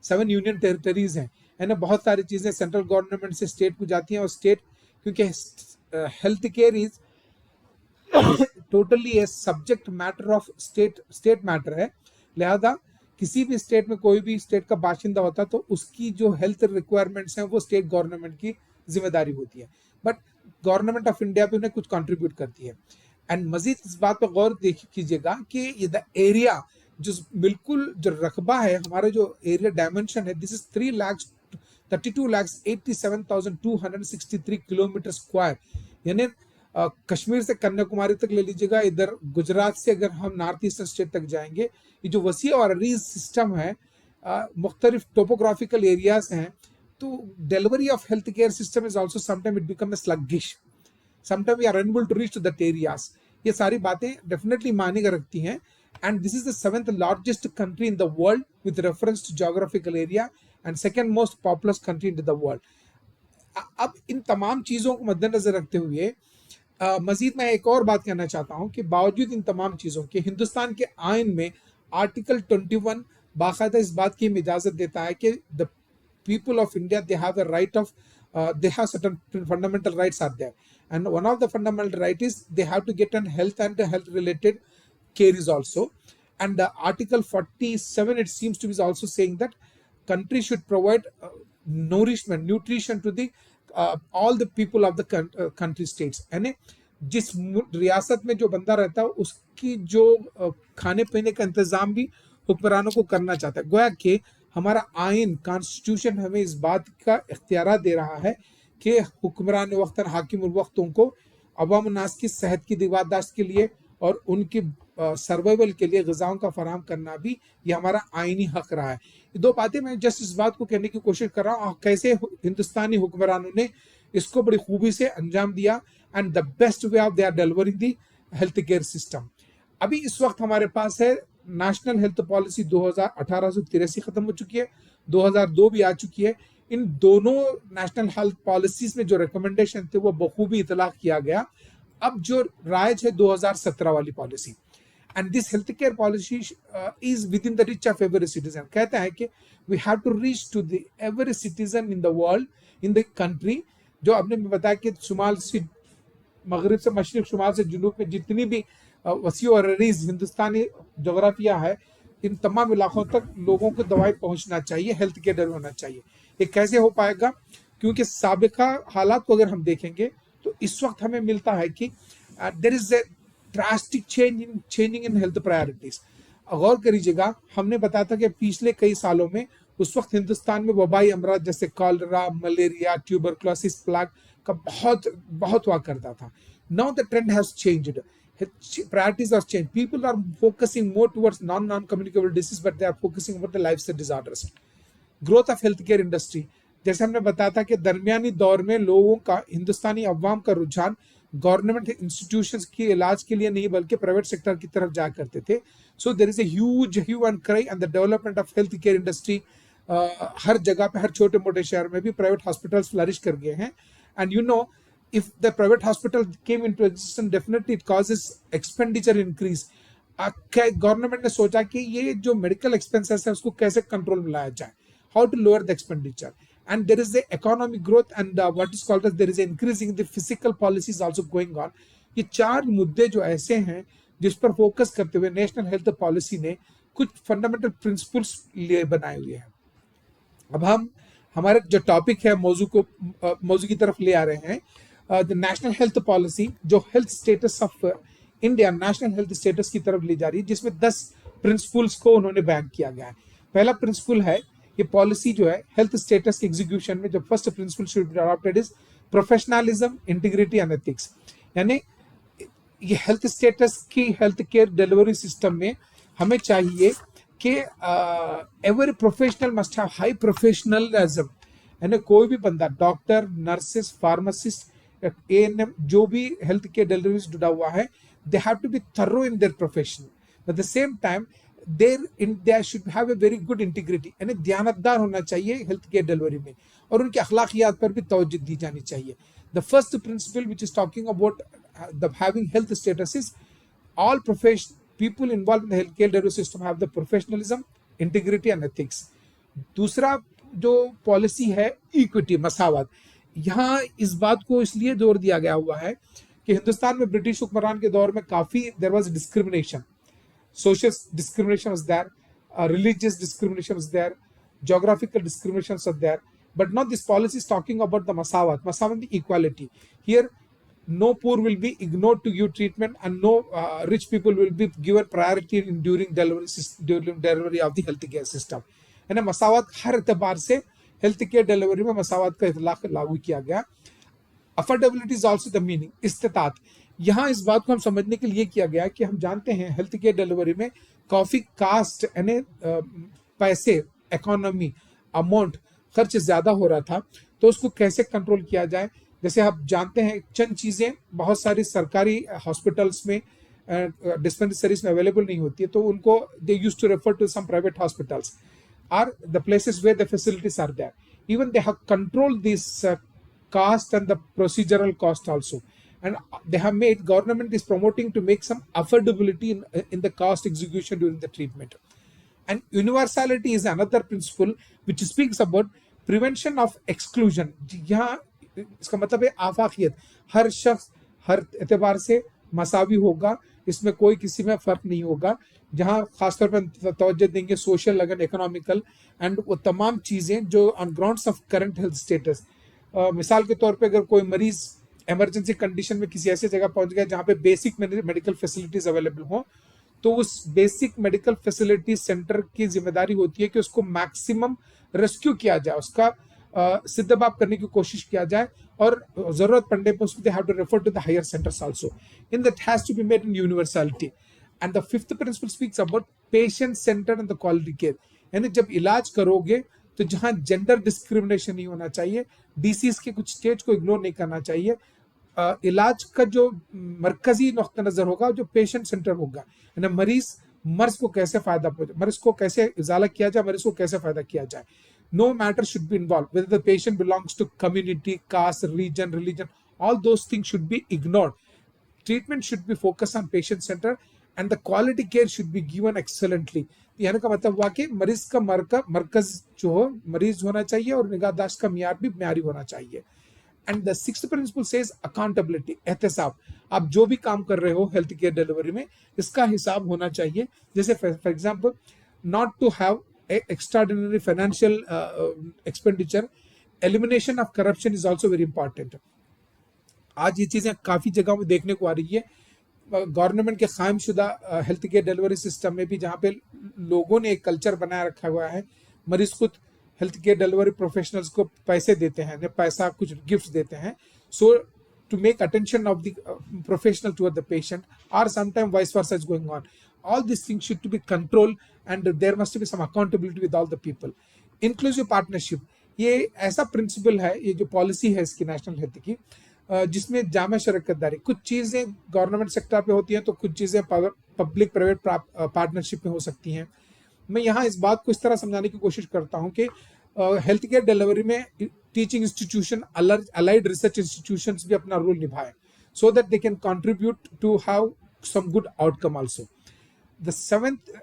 7 यूनियन टेरिटरीज हैं, यानी बहुत सारी चीजें सेंट्रल गवर्नमेंट से स्टेट को जाती हैं, और स्टेट क्योंकि health care is totally a subject matter of state matter है, लिहाजा किसी भी स्टेट में कोई भी स्टेट का बाशिंदा होता है तो उसकी जो हेल्थ रिक्वायरमेंट्स हैं वो स्टेट गवर्नमेंट की जिम्मेदारी होती है, बट गवर्नमेंट ऑफ इंडिया भी उन्हें कुछ कंट्रीब्यूट करती है। एंड मजीद इस बात पर गौर कीजिएगा कि ये द एरिया जो बिल्कुल जो रकबा है, हमारा जो एरिया डायमेंशन है, दिस इज 3,32,87,263 किलोमीटर स्क्वायर, यानी कश्मीर से कन्याकुमारी तक ले लीजिएगा, इधर गुजरात से अगर हम नॉर्थ ईस्टर्न स्टेट तक जाएंगे, ये जो वसी और अरीज सिस्टम है, मुख्तलिफ टोपोग्राफिकल एरियाज हैं, तो delivery of health care system is also sometime it become a sluggish, sometime we are unable to reach to that areas. ये सारी बातें डेफिनेटली मायने रखती हैं। And this is the 7th largest country in the world with reference to geographical area and second most populous country in the world. अब इन तमाम चीज़ों को मद्देनजर रखते हुए मजीद मैं एक और बात कहना चाहता हूं कि बावजूद इन तमाम चीज़ों के हिंदुस्तान के आइन में आर्टिकल 21 बाकायदा इस बात की इजाज़त देता है कि the people of India, they have a right of, they have certain fundamental rights are there, and one of the fundamental right is they have to get an health and health related care is also. And Article 47, it seems to be also saying that country should provide nourishment, nutrition to the all the people of the country states. यानी जिस रियासत में जो बंदा रहता है उसकी जो खाने पीने का इंतजाम भी हुक्मरानों को करना चाहता है। गोया कि हमारा आइन कॉन्स्टिट्यूशन हमें इस बात का इख्तियार दे रहा है कि हुक्मरान वक्तन हाकिम वक्तों को अवाम नास की सेहत की निगहदाश्त के लिए और उनकी सर्वाइवल के लिए ग़िज़ाओं का फराहम करना भी ये हमारा आइनी हक रहा है। ये दो बातें मैं जस्ट इस बात को कहने की कोशिश कर रहा हूँ कैसे हिंदुस्तानी हुक्मरानों ने इसको बड़ी खूबी से अंजाम दिया and the best way of they are delivering the health care system. अभी इस वक्त हमारे पास है नेशनल हेल्थ पॉलिसी 2018 खत्म हो चुकी है, 2002 भी आ चुकी है। इन दोनों नेशनल हेल्थ पॉलिसीज में जो रिकमेंडेशन थे वो बखूबी इतलाक किया गया। अब जो राइज है 2017 वाली policy, and this health care policy is within the reach of every citizen. कहता है कि we have to reach to the every citizen in the world, in the country. जो आपने बताया कि शुमाल से मगरिब से मशरिक, शुमाल से जुनूब में जितनी भी वसी और अरीज हिंदुस्तानी जोग्राफिया है, इन तमाम इलाकों तक लोगों को दवाई पहुंचना चाहिए, हेल्थ केयर होना चाहिए। ये कैसे हो पाएगा? क्योंकि साबिका हालात को अगर हम देखेंगे तो इस वक्त हमें मिलता है कि there is a drastic changing in health priorities. गौर करिएगा, हमने बताया था कि पिछले कई सालों में उस वक्त हिंदुस्तान में वबाई अमराज जैसे कॉलरा, मलेरिया, ट्यूबरक्लोसिस, प्लेग का बहुत हुआ करता था। Now the trend has changed, priorities are changed. People are focusing more towards non-communicable disease, but they are focusing about the lifestyle disorders. Growth of healthcare industry, जैसे हमने बताया था कि दरमियानी दौर में लोगों का, हिंदुस्तानी अवाम का रुझान गवर्नमेंट इंस्टीट्यूशंस के इलाज के लिए नहीं बल्कि प्राइवेट सेक्टर की तरफ जाया करते थे। So there is a huge hue and cry and the development of health care industry. हर जगह पे, हर छोटे मोटे शहर में भी प्राइवेट हॉस्पिटल्स फ्लरिश कर गए हैं। And you know, if the private hospital came into existence, definitely it causes expenditure increase. Government ने सोचा कि ये जो मेडिकल एक्सपेंसेस है उसको कैसे कंट्रोल में लाया जाए, how to lower the expenditure, and there is the economic growth and what is called as there is increasing the physical policies also going on. ये चार मुद्दे जो ऐसे हैं जिस पर फोकस करते हुए नेशनल हेल्थ पॉलिसी ने कुछ फंडामेंटल प्रिंसिपल्स लिए बनाए हुए हैं। अब हम हमारे जो टॉपिक है मौजू की तरफ ले आ रहे हैं। द नेशनल हेल्थ पॉलिसी जो health status of India, national health status की तरफ ले जा रही है, जिसमें 10 प्रिंसिपल्स को उन्होंने बयान किया गया है। पहला प्रिंसिपल है, ये पॉलिसी जो है हेल्थ स्टेटस के एग्जीक्यूशन में जो first principle should be adopted is professionalism, integrity and ethics. यानी ये हेल्थ स्टेटस की हेल्थ केयर डिलीवरी सिस्टम में हमें चाहिए कि every professional must have high professionalism. यानी कोई भी बंदा, डॉक्टर, नर्सेस, फार्मासिस्ट, ANM, जो भी हेल्थ केयर डिलीवरी से जुड़ा हुआ है, they have to be thorough in their profession, at the same time they should have a very good integrity. यानी दयानतदार होना चाहिए हेल्थ केयर डिलीवरी में, और उनकी अखलाकियात पर भी तवज्जो दी जानी चाहिए। The first principle which is talking about the having health status is all people involved in the healthcare delivery system have the professionalism, integrity and ethics. दूसरा जो पॉलिसी है इक्विटी, मसावत। यहाँ इस बात को इसलिए जोर दिया गया हुआ है कि हिंदुस्तान में ब्रिटिश हुक्मरान के दौर में काफी there was discrimination, social discrimination was there, religious discrimination was there, geographical discriminations are there, but now this policy is talking about the masawat means equality. Here no poor will be ignored to give treatment, and no rich people will be given priority during delivery of the health care system. यानी मसावत हर एतबार से health care delivery में मसावत का इतलाक लागू किया गया। Affordability is also the meaning, इस्तेताअत। यहाँ इस बात को हम समझने के लिए किया गया कि हम जानते हैं हेल्थ केयर डिलीवरी में काफी कास्ट यानी पैसे, इकोनॉमी, अमाउंट खर्च ज्यादा हो रहा था, तो उसको कैसे कंट्रोल किया जाए। जैसे आप जानते हैं चंद चीजें बहुत सारी सरकारी हॉस्पिटल्स में, डिस्पेंसरीज में अवेलेबल नहीं होती है, तो उनको they used to refer to some private hospitals are the places where the facilities are there. Even they have controlled these cost and the procedural cost also. And they have made, government is promoting to make some affordability in the cost execution during the treatment. And universality is another principle which speaks about prevention of exclusion. यहाँ इसका मतलब है आफाकियत, हर शख्स हर एतबार से मसावी होगा, इसमें कोई किसी में फर्क नहीं होगा, जहाँ खासतौर पर तवज्जो देंगे सोशल लगन, इकोनॉमिकल एंड वो तमाम चीज़ें जो on grounds of current health status. मिसाल के तौर पे अगर कोई मरीज इमरजेंसी कंडीशन में किसी ऐसी जगह पहुंच गया जहाँ पे बेसिक मेडिकल फैसिलिटीज अवेलेबल हो, तो उस बेसिक मेडिकल फैसिलिटी सेंटर की जिम्मेदारी होती है कि उसको मैक्सिमम रेस्क्यू किया जाए, उसका सिद्धबाब करने की कोशिश किया जाए, और जरूरत पड़ने पर उसको they have to refer to the higher centres also. In that has to be made in universality. And the fifth principle speaks about patient centre and the quality care. यानी जब इलाज करोगे तो जहां जेंडर डिस्क्रिमिनेशन नहीं होना चाहिए, disease के कुछ स्टेज को इग्नोर नहीं करना चाहिए. इलाज का जो मरकजी नुक्ता नजर होगा जो पेशेंट सेंटर होगा, यानी मर्ज को कैसे फायदा पहुंचे, मरीज को कैसे इजाला किया जाए, मरीज को कैसे फायदा किया जाए. No matter should be involved, whether the patient belongs to community, caste, region, religion, all those things should be ignored. Treatment should be focused on patient center and the quality care should be given excellently. यानी का मतलब हुआ कि मरीज का मरकज जो हो मरीज होना चाहिए और निगाहदाश्त का मियार भी म्यारी होना चाहिए. And the sixth principle says accountability, एहतसाब. आप जो भी काम कर रहे हो हेल्थ केयर डिलीवरी में, इसका हिसाब होना चाहिए. जैसे for example, not to have extraordinary financial expenditure. Elimination of corruption is also very important. आज ये चीजें काफी जगहों में देखने को आ रही है. गवर्नमेंट के कायम शुदा हेल्थ केयर डिलीवरी सिस्टम में भी जहाँ पे लोगों ने एक कल्चर बनाए रखा हुआ है, मरीज खुद हेल्थ केयर डिलीवरी प्रोफेशनल्स को पैसे देते हैं, पैसा कुछ गिफ्ट देते हैं, सो to make attention of the professional toward the patient, or sometimes vice versa is going on. All these things should to be controlled and there must be some accountability with all the people. Inclusive partnership, ये ऐसा principal है, ये जो policy है इसकी national health की, जिसमें जामा शरकतदारी, कुछ चीज़ें गवर्नमेंट सेक्टर पे होती हैं तो कुछ चीज़ें पब्लिक प्राइवेट पार्टनरशिप में हो सकती हैं. मैं यहाँ इस बात को इस तरह समझाने की कोशिश करता हूँ कि हेल्थ केयर डिलीवरी में teaching institution, allied research institutions भी अपना रोल निभाएं, so that they can contribute to have some good outcome also. The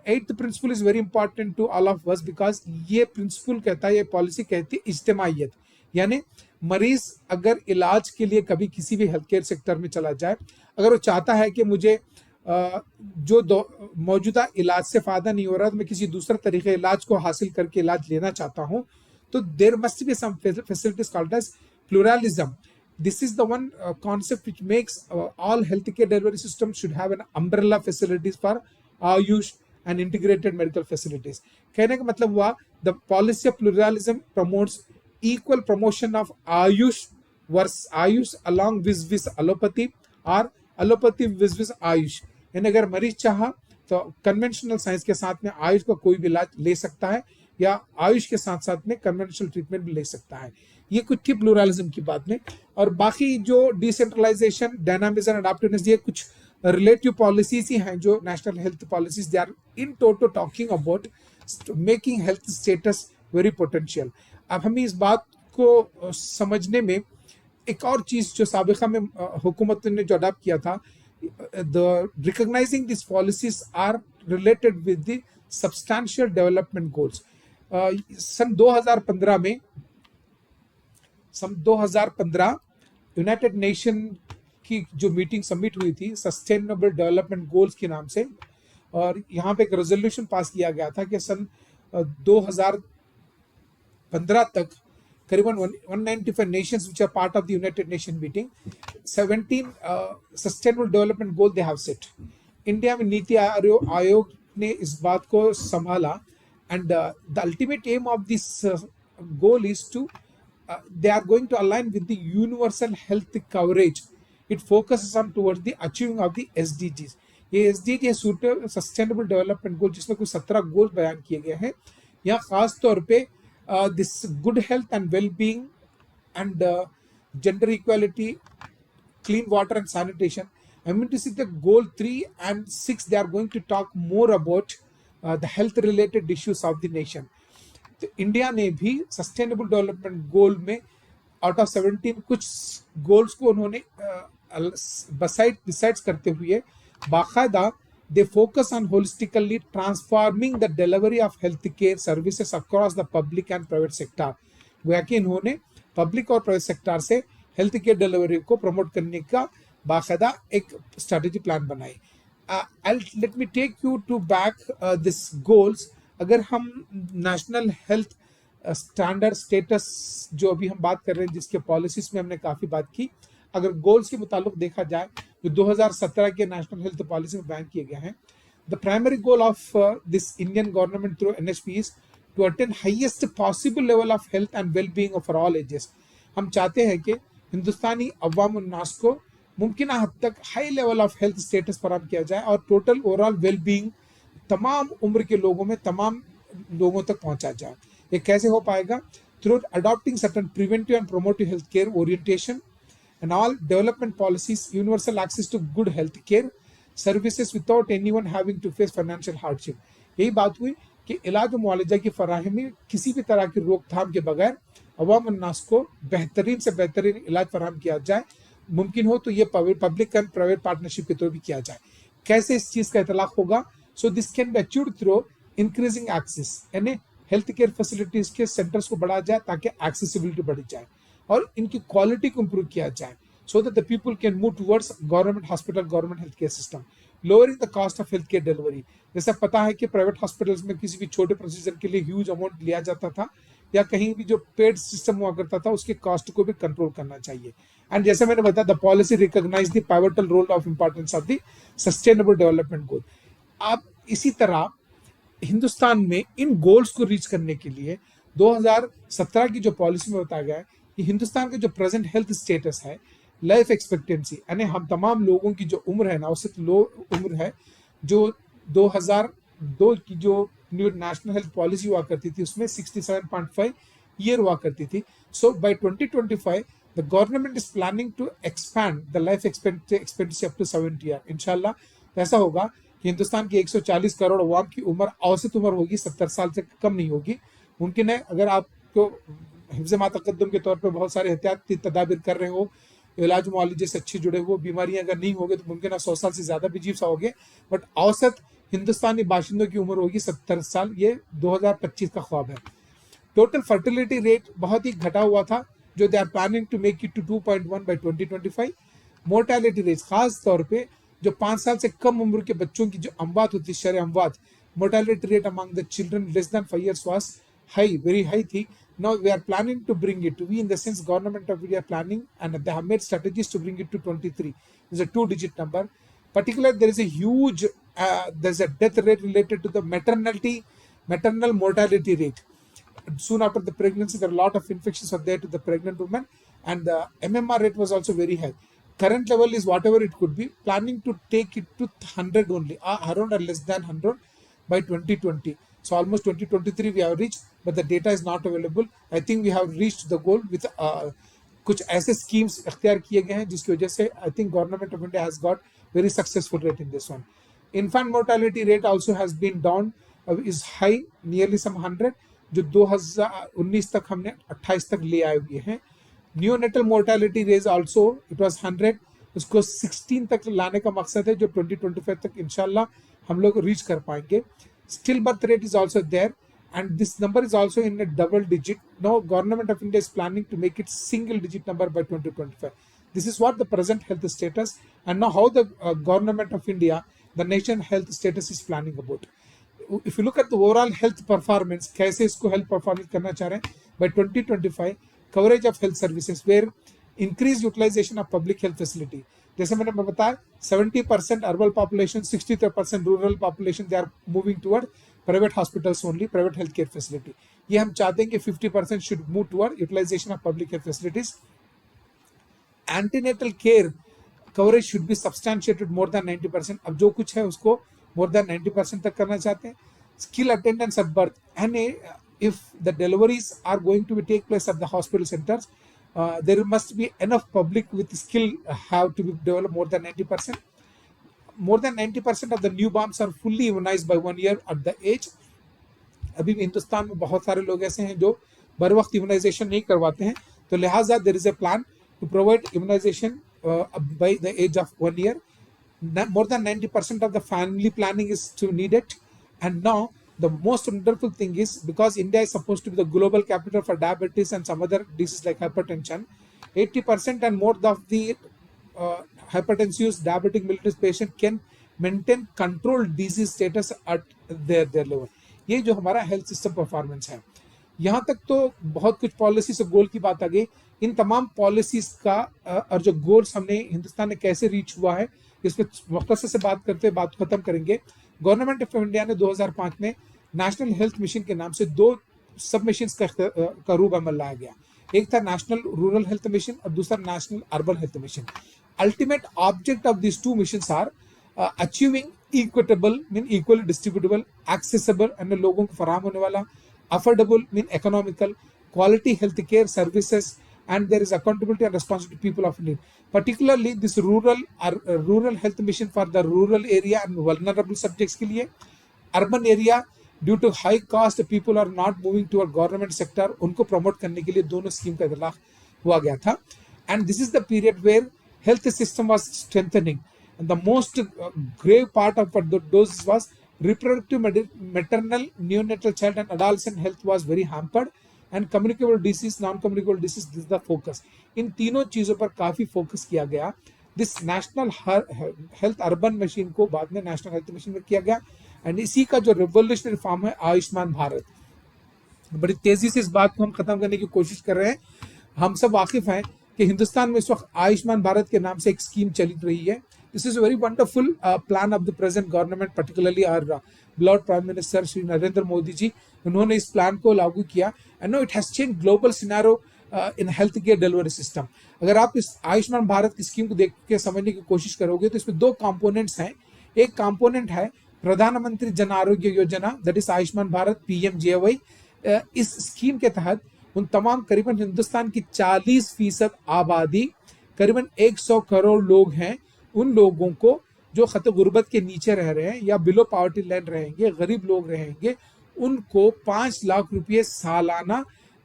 eighth principle is very important to all of us because ये principal कहता है, ये policy कहती है इज्तिमाइयत. यानी मरीज अगर इलाज के लिए कभी किसी भी हेल्थ केयर सेक्टर में चला जाए, अगर वो चाहता है कि मुझे जो मौजूदा इलाज से फायदा नहीं हो रहा, तो मैं किसी दूसरे तरीके इलाज को हासिल करके इलाज लेना चाहता हूँ, तो there must be some facilities called as pluralism. This is the one concept which makes all healthcare delivery systems should have an umbrella facilities for Ayush and integrated medical facilities. कहने का मतलब हुआ, the policy of pluralism promotes equal promotion of Ayush along with allopathy or allopathy with Ayush. यानी अगर मरीज चाहा तो conventional signs के साथ में आयुष का कोई भी इलाज ले सकता है, या आयुष के साथ साथ में कन्वेंशनल ट्रीटमेंट भी ले सकता है. ये कुछ थी प्लूरलिज्म की बात में. और बाकी जो डिसेंट्रलाइजेशन, डायनामिज्म, अडैप्टिवनेस, ये कुछ रिलेटिव पॉलिसीज ही हैं जो national health policies, they are in total talking about making health status very potential. अब हमें इस बात को समझने में एक और चीज जो साबिका में हुकूमत ने जो अडॉप्ट किया था, the recognising this policies are related with the substantial development goals. सन 2015 यूनाइटेड नेशन की जो मीटिंग सबमिट हुई थी सस्टेनेबल डेवलपमेंट गोल्स के नाम से, और यहाँ पे एक रेजोल्यूशन पास किया गया था कि सन 2015 तक करीबन 195 nations which are part of the United Nation meeting, 17 sustainable development goal they have set. India में नीति आयोग ने इस बात को संभाला, and the ultimate aim of this goal is to they are going to align with the universal health coverage. It focuses on towards the achieving of the SDGs. ये SDG है sustainable development गोल, जिसमें कुछ 17 गोल बयान किए गए हैं. यहाँ खास तौर पे this good health and well being and gender equality, clean water and sanitation. I mean to see the goal 3 and 6, they are going to talk more about the health related issues of the nation. तो India ने भी sustainable development गोल में out of 17 कुछ goals को उन्होंने decide करते हुए बाकायदा they focus on holistically transforming the delivery of healthcare services across the public and private sector. गोया कि इन्होंने पब्लिक और प्राइवेट सेक्टर से हेल्थ केयर डिलीवरी को प्रमोट करने का बाकायदा एक स्ट्रेटेजी प्लान बनाई. Let me take you to back this goals. अगर हम नेशनल हेल्थ स्टैंडर्ड स्टेटस जो अभी हम बात कर रहे हैं, जिसके पॉलिसीज में हमने काफ़ी बात की, अगर गोल्स के मुताबिक देखा जाए जो 2017 के नेशनल हेल्थ पॉलिसी में बैन किए गए हैं, the primary goal of this Indian government through NHP is to attain highest possible level of health and well being for all ages. हम चाहते हैं कि हिंदुस्तानी अवाम उन्नास को मुमकिन हद तक high level of health status फराहम किया जाए और टोटल ओवरऑल वेल बीइंग तमाम उम्र के लोगों में तमाम लोगों तक पहुंचा जाए. ये कैसे हो पाएगा? Through adopting certain preventive and promotive health care orientation and all development policies, universal access to good health care services without anyone having to face financial hardship. यही बात हुई कि इलाज और मुआवजा की फराहमी किसी भी तरह की रोकथाम के बगैर अवाम अन्नास को बेहतरीन से बेहतरीन इलाज फराहम किया जाए. मुमकिन हो तो ये पब्लिक एंड प्राइवेट पार्टनरशिप के थ्रू भी किया जाए. कैसे इस चीज़ का इतलाक होगा? So this can be achieved through increasing access, यानी हेल्थ केयर फैसिलिटीज के सेंटर्स को बढ़ाया जाए ताकि एक्सेसिबिलिटी बढ़ी जाए और इनकी क्वालिटी को इंप्रूव किया जाए, so that the people can move towards government hospital, government health care system, lowering the cost of health care delivery. जैसा पता है कि प्राइवेट हॉस्पिटल्स में किसी भी छोटे प्रोसीजर के लिए ह्यूज अमाउंट लिया जाता था, या कहीं भी जो पेड सिस्टम हुआ करता था उसके कॉस्ट को भी कंट्रोल करना चाहिए. एंड जैसे मैंने बताया, the policy recognise the pivotal role of importance of the sustainable development goal. अब इसी तरह हिंदुस्तान में इन गोल्स को रीच करने के लिए 2017 की जो पॉलिसी में बताया गया है कि हिंदुस्तान का जो प्रेजेंट हेल्थ स्टेटस है, लाइफ एक्सपेक्टेंसी, यानी हम तमाम लोगों की जो उम्र है ना, औसत लो उम्र है, जो 2002 की जो न्यू नेशनल हेल्थ पॉलिसी हुआ करती थी उसमें 67.5 ईयर हुआ करती थी. So by 2025 the government is planning to expand the life expectancy up to 70 year. इंशाल्लाह ऐसा होगा कि हिंदुस्तान की 140 करोड़ अवाम की उम्र, औसत उम्र होगी 70 साल से कम नहीं होगी. मुमकिन है अगर आपको हिफ्ज़ मा तक़द्दुम के तौर पे बहुत सारे एहतियाती तदाबीर कर रहे हो, इलाज मुआलजे से अच्छे जुड़े हो, बीमारियां अगर नहीं होगी तो मुमकिन है 100 साल से ज़्यादा भी जीव सकोगे, बट औसत हिंदुस्तानी बाशिंदों की उम्र होगी 70 साल. ये 2025 का ख्वाब है. टोटल फर्टिलिटी रेट बहुत ही घटा हुआ था, जो they are planning to make it to 2.1 by 2025. Mortality rate, खास तौर पर जो 5 साल से कम उम्र के बच्चों की जो अमवात होती है, शर अमवात, mortality rate among the children less than 5 years was high, very high थी. Now we are planning to bring it. We in the sense government of India planning and they have made strategies to bring it to 23. It's a 2-digit number. Particularly there is a huge, there's a death rate related to the maternal mortality rate. Soon after the pregnancy, there are a lot of infections are there to the pregnant woman, and the MMR rate was also very high. Current level is whatever it could be. Planning to take it to 100 only, around or less than 100 by 2020. So almost 2023 we have reached, but the data is not available. I think we have reached the goal with कुछ ऐसे schemes इख्तियार किए गए हैं जिसकी वजह से I think government of India has got very successful rate in this one. Infant mortality rate also has been down, is high, nearly some 100, जो 2019 तक हमने 28 तक ले आए हुए हैं. Neonatal mortality rate also it was 100, उसको 16 तक लाने का मकसद है, जो 2025 तक इंशाल्लाह हम लोग रीच कर पाएंगे. Stillbirth rate is also there, and this number is also in a double digit. Now government of India is planning to make it single digit number by 2025. This is what the present health status, and now how the government of India, the nation health status is planning about. If you look at the overall health performance, कैसे इसको health performance करना चाह रहे हैं, by 2025 coverage of health services where increased utilization of public health facility. जैसे मैंने बताया 70% urban population, 63% rural population, they are moving toward private hospitals only, private health care facility. ये हम चाहते हैं कि 50% should move toward utilization of public health facilities. Antenatal care coverage should be substantiated more than 90%. अब जो कुछ है उसको मोर देन 90% तक करना चाहते हैं. Skill attendance at birth, and if the deliveries are going to be take place at the hospital centres, there must be enough public with skill have to be developed more than 90%. More than 90% of the newborns are fully immunized by 1 year at the age. अभी भी हिंदुस्तान में बहुत सारे लोग ऐसे हैं जो बर वक्त इम्यूनाइजेशन नहीं करवाते हैं, तो लिहाजा there is a plan to provide immunisation by the age of 1 year. More than 90% of the family planning is to need it. And now the most wonderful thing is, because India is supposed to be the global capital for diabetes and some other diseases like hypertension, 80% and more of the hypertensive diabetic mellitus patient can maintain controlled disease status at their level. ये जो हमारा health system performance है, यहाँ तक तो बहुत कुछ policy से गोल की बात आ गई। इन तमाम पॉलिसीज का और जो गोल्स हमने हिंदुस्तान ने कैसे रीच हुआ है, इस पर मुख्तसर से बात करते हुए बात खत्म करेंगे। गवर्नमेंट ऑफ इंडिया ने 2005 में नेशनल हेल्थ मिशन के नाम से 2 सब मिशन का रूप अमल लाया गया। एक था नेशनल रूरल हेल्थ मिशन और दूसरा national urban health mission. Ultimate object of this 2 missions are achieving equitable mean equally distributable, accessible अन्य लोगों को फराहम होने वाला, affordable mean economical, quality health care services, and there is accountability and responsibility to people of need. Particularly this rural health mission for the rural area and vulnerable subjects के लिए, urban area due to high cost people are not moving to a government sector, उनको promote करने के लिए दोनों scheme का इतलाक हुआ गया था। And this is the period where health system was strengthening, and the most grave part of those was reproductive, maternal, neonatal, child and adolescent health was very hampered, and communicable disease, non-communicable disease, this is the focus. इन तीनों चीजों पर काफी focus किया गया। This national health urban mission को बाद में national health mission में किया गया, एंड इसी का जो रिवोल्यूशनरी फॉर्म है आयुष्मान भारत। बड़ी तेजी से इस बात को हम खत्म करने की कोशिश कर रहे हैं। हम सब वाकिफ हैं कि हिंदुस्तान में इस वक्त आयुष्मान भारत के नाम से एक स्कीम चल रही है। This is a very wonderful plan of the present government, particularly our beloved Prime Minister Shri Narendra Modi ji. उन्होंने इस प्लान को लागू किया, and now it has changed global scenario in healthcare delivery system. अगर आप इस आयुष्मान भारत की scheme को देख के समझने की कोशिश करोगे तो इसमें 2 कंपोनेंट्स हैं। एक कंपोनेंट है प्रधानमंत्री Jan Arogya Yojana, that is Ayushman Bharat PMJAY। इस स्कीम के तहत उन तमाम करीबन हिंदुस्तान की 40% आबादी, करीबन 100 करोड़ लोग हैं, उन लोगों को जो खत गुर्बत के नीचे रह रहे हैं या बिलो पॉवर्टी लाइन रहेंगे, गरीब लोग रहेंगे, उनको 5 लाख रुपए सालाना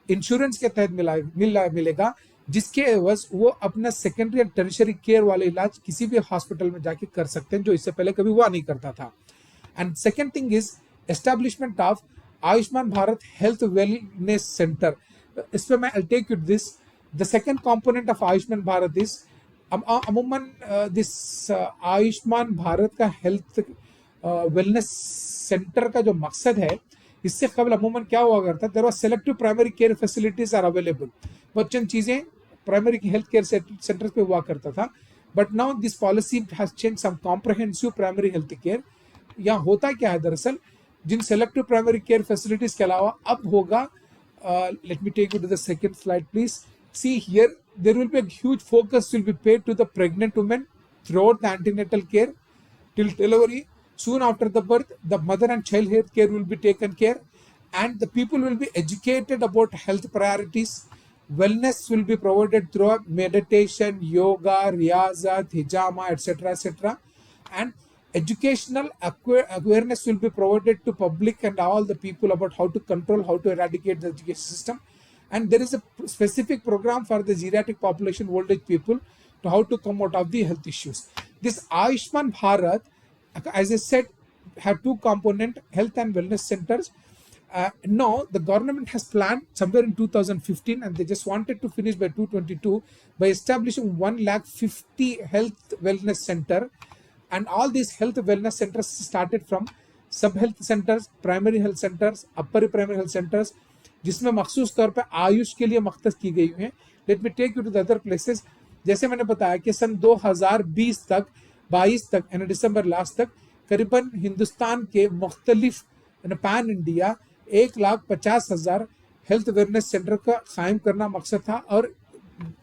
इंश्योरेंस के तहत मिलेगा, जिसके एवज वो अपना सेकेंडरी एंड टर्शियरी केयर वाले इलाज किसी भी हॉस्पिटल में जाके कर सकते हैं, जो इससे पहले कभी हुआ नहीं करता था। And second thing is establishment of Ayushman Bharat health wellness centre. इस पर मैं take you this, the second component of Ayushman Bharat is अमूमन दिस आयुष्मान भारत का हेल्थ वेलनेस सेंटर का जो मकसद है, इससे कबल अमूमन क्या हुआ करता, there was selective primary care facilities are available, बहुत चंद चीजें प्राइमरी हेल्थ केयर सेंटर्स पे हुआ करता था, but now this policy has change some comprehensive primary health care. यहाँ होता क्या है दरअसल, जिन सेलेक्टिव प्राइमरी केयर फैसिलिटीज के अलावा अब होगा, let me take you to the second slide please, see here there will be a huge focus will be paid to the pregnant women throughout the antenatal care till delivery. Soon after the birth, the mother and child health care will be taken care, and the people will be educated about health priorities. Wellness will be provided through meditation, yoga, riyazat, hijama, etc., and educational awareness will be provided to public and all the people about how to control, how to eradicate the education system. And there is a specific program for the geriatric population, old age people, to how to come out of the health issues. This Ayushman Bharat, as I said, have 2 components, health and wellness centers. Now the government has planned somewhere in 2015, and they just wanted to finish by 2022 by establishing 150,000 health wellness center. And all these health wellness centers started from sub health centers, primary health centers, upper primary health centers, जिसमें मखसूस तौर पे आयुष के लिए मख्तस की गई हुई है। Let me take you to the other places. जैसे मैंने बताया कि सन 2020 तक 22 तक यानी दिसंबर लास्ट तक करीबन हिंदुस्तान के मुख्तलिफ pan India 1,50,000 health wellness centre का कायम करना मकसद था, और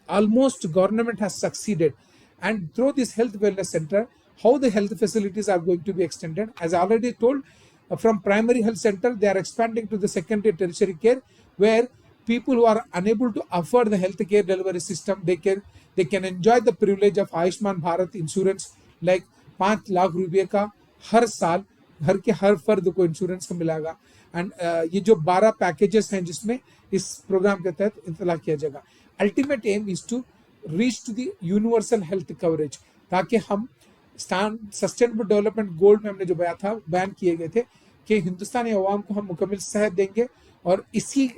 almost government has succeeded. And through this health wellness centre, how the health facilities are going to be extended, as I already told, from primary health center they are expanding to the secondary tertiary care, where people who are unable to afford the health care delivery system, they can enjoy the privilege of Ayushman Bharat insurance, like 5 lakh रुपए का हर साल घर के हर फर्द को insurance मिलेगा। And ये जो 12 पैकेजेस हैं जिसमें इस प्रोग्राम के तहत इंतला किया जाएगा। Ultimate aim is to reach to the universal health coverage, ताकि हम सस्टेनेबल डेवलपमेंट गोल में हमने जो बयान किए गए थे कि हिंदुस्तानी अवाम को हम मुकम्मल सेहत देंगे, और इसी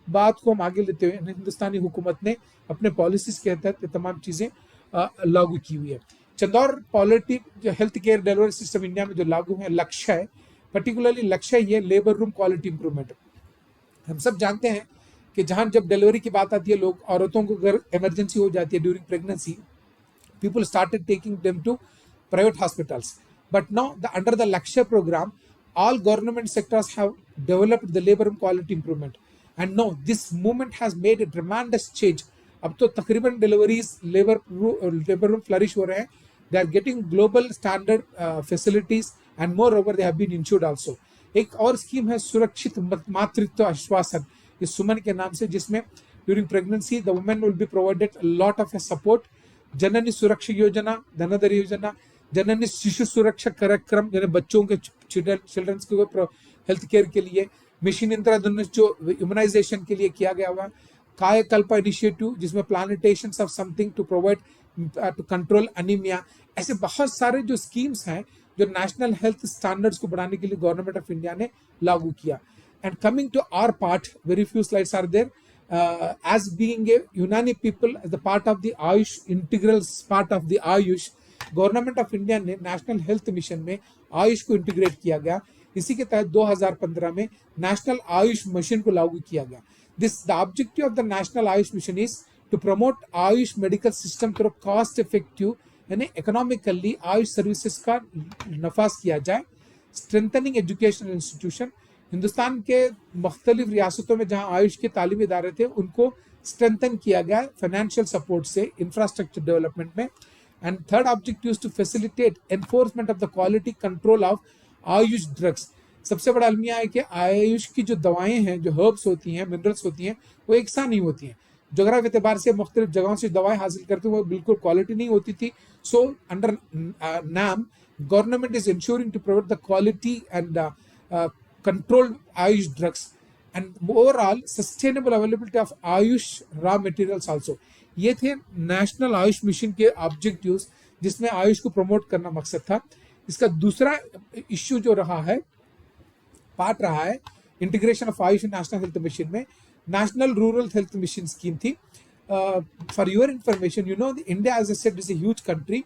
बात को हम आगे लेते हुए हिंदुस्तानी हुकूमत ने अपने पॉलिसीज के तहत तमाम चीज़ें लागू की हुई है। चंदौर पॉलिटी जो health care delivery system India में जो लागू है, लक्ष्य है पर्टिकुलरली लक्ष्य ये लेबर रूम क्वालिटी इंप्रूवमेंट। हम सब जानते हैं कि जहाँ जब डिलीवरी की बात आती है, लोग औरतों को अगर इमरजेंसी हो जाती है during pregnancy, people started taking them to private hospitals. But now, under the Lakshya program, all government sectors have developed the labor and quality improvement. And now, this movement has made a tremendous change. अब तो तकरीबन deliveries labour room flourish हो रहे हैं. They are getting global standard facilities and moreover they have been insured also. एक और scheme है सुरक्षित मातृत्व आश्वासन, इस सुमन के नाम से, जिसमें during pregnancy the women will be provided lot of support. Janani Suraksha Yojana, धनधर योजना, जननी शिशु सुरक्षा कार्यक्रम, यानी बच्चों के चिल्ड्रंस के हेल्थ केयर के लिए, मिशन इंद्रधनुष जो इम्यूनाइजेशन के लिए किया गया हुआ, कायाकल्प इनिशिएटिव जिसमें plantation of something to provide to control anaemia. ऐसे बहुत सारे जो स्कीम्स हैं जो नेशनल हेल्थ स्टैंडर्ड्स को बढ़ाने के लिए गवर्नमेंट ऑफ इंडिया ने लागू किया. And coming to our part, very few slides are there. As being a Unani people, as the part of the Ayush, integral part of the Ayush, government of India ने national health mission में आयुष को integrate किया गया. इसी के तहत 2015 में national Ayush mission को लागू किया गया. The objective of the national Ayush mission is to promote Ayush medical system through cost effective यानी इकोनॉमिकली आयुष सर्विसेज का नफाज किया जाए. स्ट्रेंथनिंग एजुकेशनल इंस्टीट्यूशन, हिंदुस्तान के मुख्तलिफ रियासतों में जहां आयुष के तालीमी इदारे थे उनको स्ट्रेंथन किया गया फाइनेंशियल सपोर्ट से इंफ्रास्ट्रक्चर डेवलपमेंट में. And third objective is to facilitate enforcement of the quality control of Ayush drugs. सबसे बड़ा अलमिया है कि आयुष की जो दवाएं हैं, जो हर्ब्स होती हैं, मिनरल्स होती हैं, वो एक सा नहीं होती हैं. जोग्राफी एतबार से मुख्तलिफ जगहों से दवाएं हासिल करते हैं, वो बिल्कुल क्वालिटी नहीं होती थी. सो अंडर नाम government is ensuring to provide the quality and controlled Ayush drugs and overall sustainable availability of Ayush raw materials also. ये थे नेशनल आयुष मिशन के ऑब्जेक्टिव्स जिसमें आयुष को प्रमोट करना मकसद था. इसका दूसरा इश्यू जो रहा है, पार्ट रहा है, integration of AYUSH national health mission में national rural health mission scheme थी. For your information, you know India as I said is a huge country.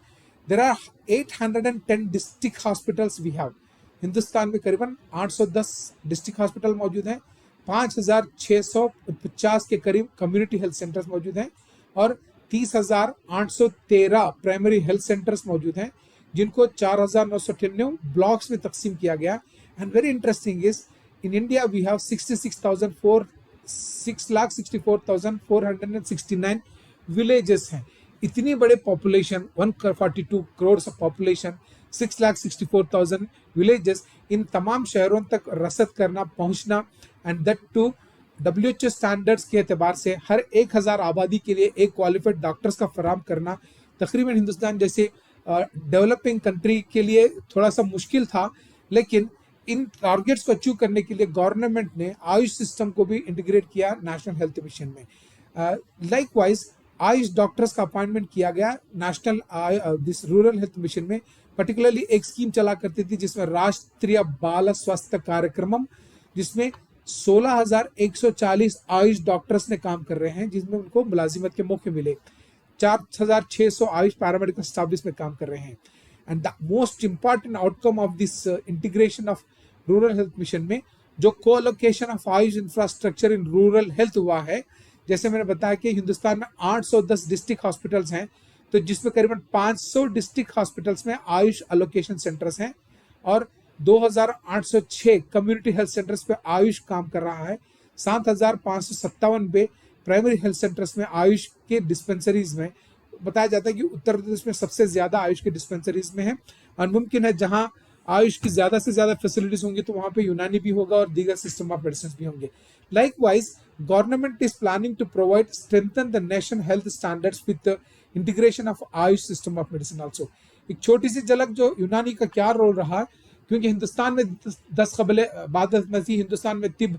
There are 810 district hospitals we have. Hindustan में करीबन 810 district hospital मौजूद हैं, 5650 के करीब community health centres मौजूद हैं और 30,813 प्राइमरी हेल्थ सेंटर्स मौजूद हैं, जिनको 4,998 ब्लॉक्स में तकसीम किया गया. And very interesting is in India we have 6,64,469 villages हैं. इतनी बड़े population, 142 crore of population, 6,64,000 villages, इन तमाम शहरों तक रसद करना, पहुंचना, and that too WHO standards के एतबार से हर 1,000 आबादी के लिए एक क्वालिफाइड डॉक्टर्स का फराम करना तकरीबन हिंदुस्तान जैसे डेवलपिंग कंट्री के लिए थोड़ा सा मुश्किल था. लेकिन इन टारगेट्स को अचीव करने के लिए गवर्नमेंट ने आयुष सिस्टम को भी इंटीग्रेट किया नेशनल हेल्थ मिशन में. लाइकवाइज आयुष डॉक्टर्स का अपॉइंटमेंट किया गया national this rural health mission में. पर्टिकुलरली एक स्कीम चला करती थी जिसमें राष्ट्रीय बाल स्वास्थ्य कार्यक्रम, जिसमें 16,140 आयुष डॉक्टर्स ने काम कर रहे हैं, जिसमें उनको मुलाजिमत के मौके मिले. 4,600 आयुष पैरामेडिकल स्टाफ इसमें काम कर रहे हैं. And the most important outcome of this integration of rural health mission में जो colocation of Ayush infrastructure in rural health हुआ है. जैसे मैंने बताया कि हिंदुस्तान में 810 डिस्ट्रिक्ट हॉस्पिटल्स हैं, तो जिसमें करीबन 500 डिस्ट्रिक्ट हॉस्पिटल्स में आयुष एलोकेशन सेंटर्स हैं और 2,806 कम्युनिटी हेल्थ सेंटर्स पे आयुष काम कर रहा है. 7,557 पे प्राइमरी हेल्थ सेंटर्स में आयुष के डिस्पेंसरीज में. बताया जाता है कि उत्तर प्रदेश में सबसे ज्यादा आयुष के डिस्पेंसरीज में है. और मुमकिन है जहां आयुष की ज्यादा से ज्यादा फैसिलिटीज होंगी तो वहां पे यूनानी भी होगा और दीगर सिस्टम ऑफ मेडिसिन भी होंगे. Likewise government is planning to provide strengthen the nation health standards with integration of Ayush system of medicine also. एक छोटी सी झलक जो यूनानी का क्या रोल रहा, क्योंकि हिंदुस्तान में 10 कबीले बाद मसीह हिंदुस्तान में तिब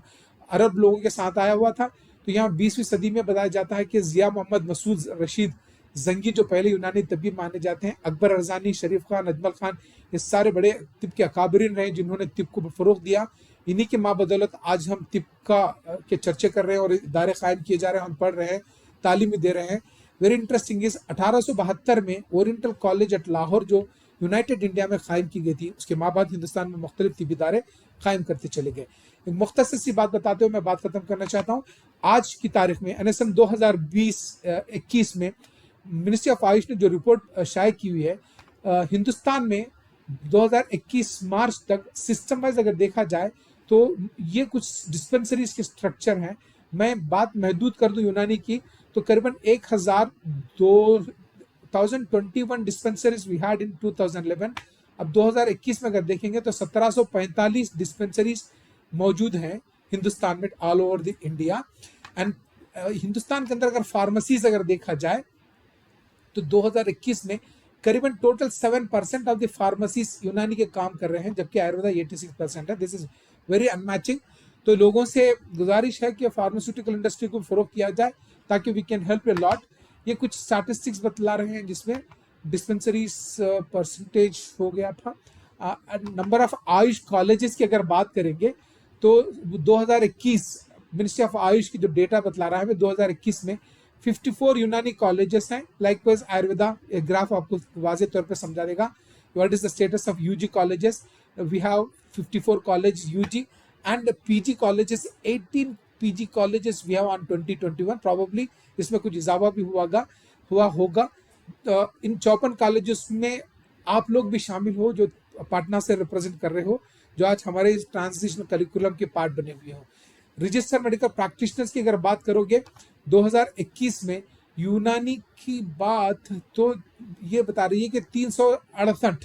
अरब लोगों के साथ आया हुआ था। तो यहाँ 20वीं सदी में बताया जाता है कि जिया मोहम्मद मसूद रशीद जंगी जो पहले यूनानी तबीब माने जाते हैं, अकबर अरजानी, शरीफ खान, अजमल खान, ये सारे बड़े तिब के अकाबरीन रहे जिन्होंने तिब को फरोग दिया। इन्हीं के माँ बदौलत आज हम तिब का के चर्चे कर रहे हैं और इदारे कायम किए जा रहे हैं, हम पढ़ रहे हैं, तालीम दे रहे हैं। वेरी इंटरेस्टिंग इज 1872 में ओरिएंटल कॉलेज एट लाहौर जो यूनाइटेड इंडिया में कायम की गई थी, उसके माँ बाद हिंदुस्तान में मुख्तलिफ तिबी इदारे कायम करते चले गए। एक मुख्तसर सी बात बताते हुए मैं बात खत्म करना चाहता हूँ। आज की तारीख में यानी सन 2020-21 में मिनिस्ट्री ऑफ आयुष ने जो रिपोर्ट शाये की हुई है, हिंदुस्तान में 2021 मार्च तक सिस्टम वाइज अगर देखा जाए तो ये कुछ डिस्पेंसरीज के स्ट्रक्चर हैं। मैं बात महदूद कर दूं यूनानी की तो करीबन 1021 डिस्पेंसरीज वी हैड इन 2011। अब 2021 में अगर देखेंगे तो 1745 डिस्पेंसरीज मौजूद हैं हिंदुस्तान में all over the India. And Hindustan के अंदर अगर फार्मेसीज अगर देखा जाए तो 2021 में करीबन टोटल 7% ऑफ द फार्मेसीज यूनानी के काम कर रहे हैं, जबकि आयुर्वेदा 86% है। This is very unmatching. तो लोगों से गुजारिश है कि फार्मास्यूटिकल इंडस्ट्री को फरोग किया जाए ताकि we can help a lot. ये कुछ स्टैटिस्टिक्स बतला रहे हैं जिसमें डिस्पेंसरीज परसेंटेज हो गया था। नंबर ऑफ आयुष कॉलेजेस की अगर बात करेंगे तो 2021 मिनिस्ट्री ऑफ आयुष की जो डेटा बतला रहा है 2021 में 54 यूनानी कॉलेजेस हैं। लाइकवाइज आयुर्वेदा, एक ग्राफ आपको वाज़े तौर पे समझा देगा what is the status of UG colleges. We have 54 college UG and PG colleges 18 PG colleges we have on 2021। Probably इसमें कुछ इजाफा भी हुआ होगा। इन 54 कॉलेजेस में आप लोग भी शामिल हो जो पाटना से रिप्रेजेंट कर रहे हो, जो आज हमारे इस ट्रांसलेशनल करिकुलम के पार्ट बने हुए हो। रजिस्टर मेडिकल प्रैक्टिशनर्स की अगर बात करोगे 2021 में यूनानी की बात तो ये बता रही है कि 368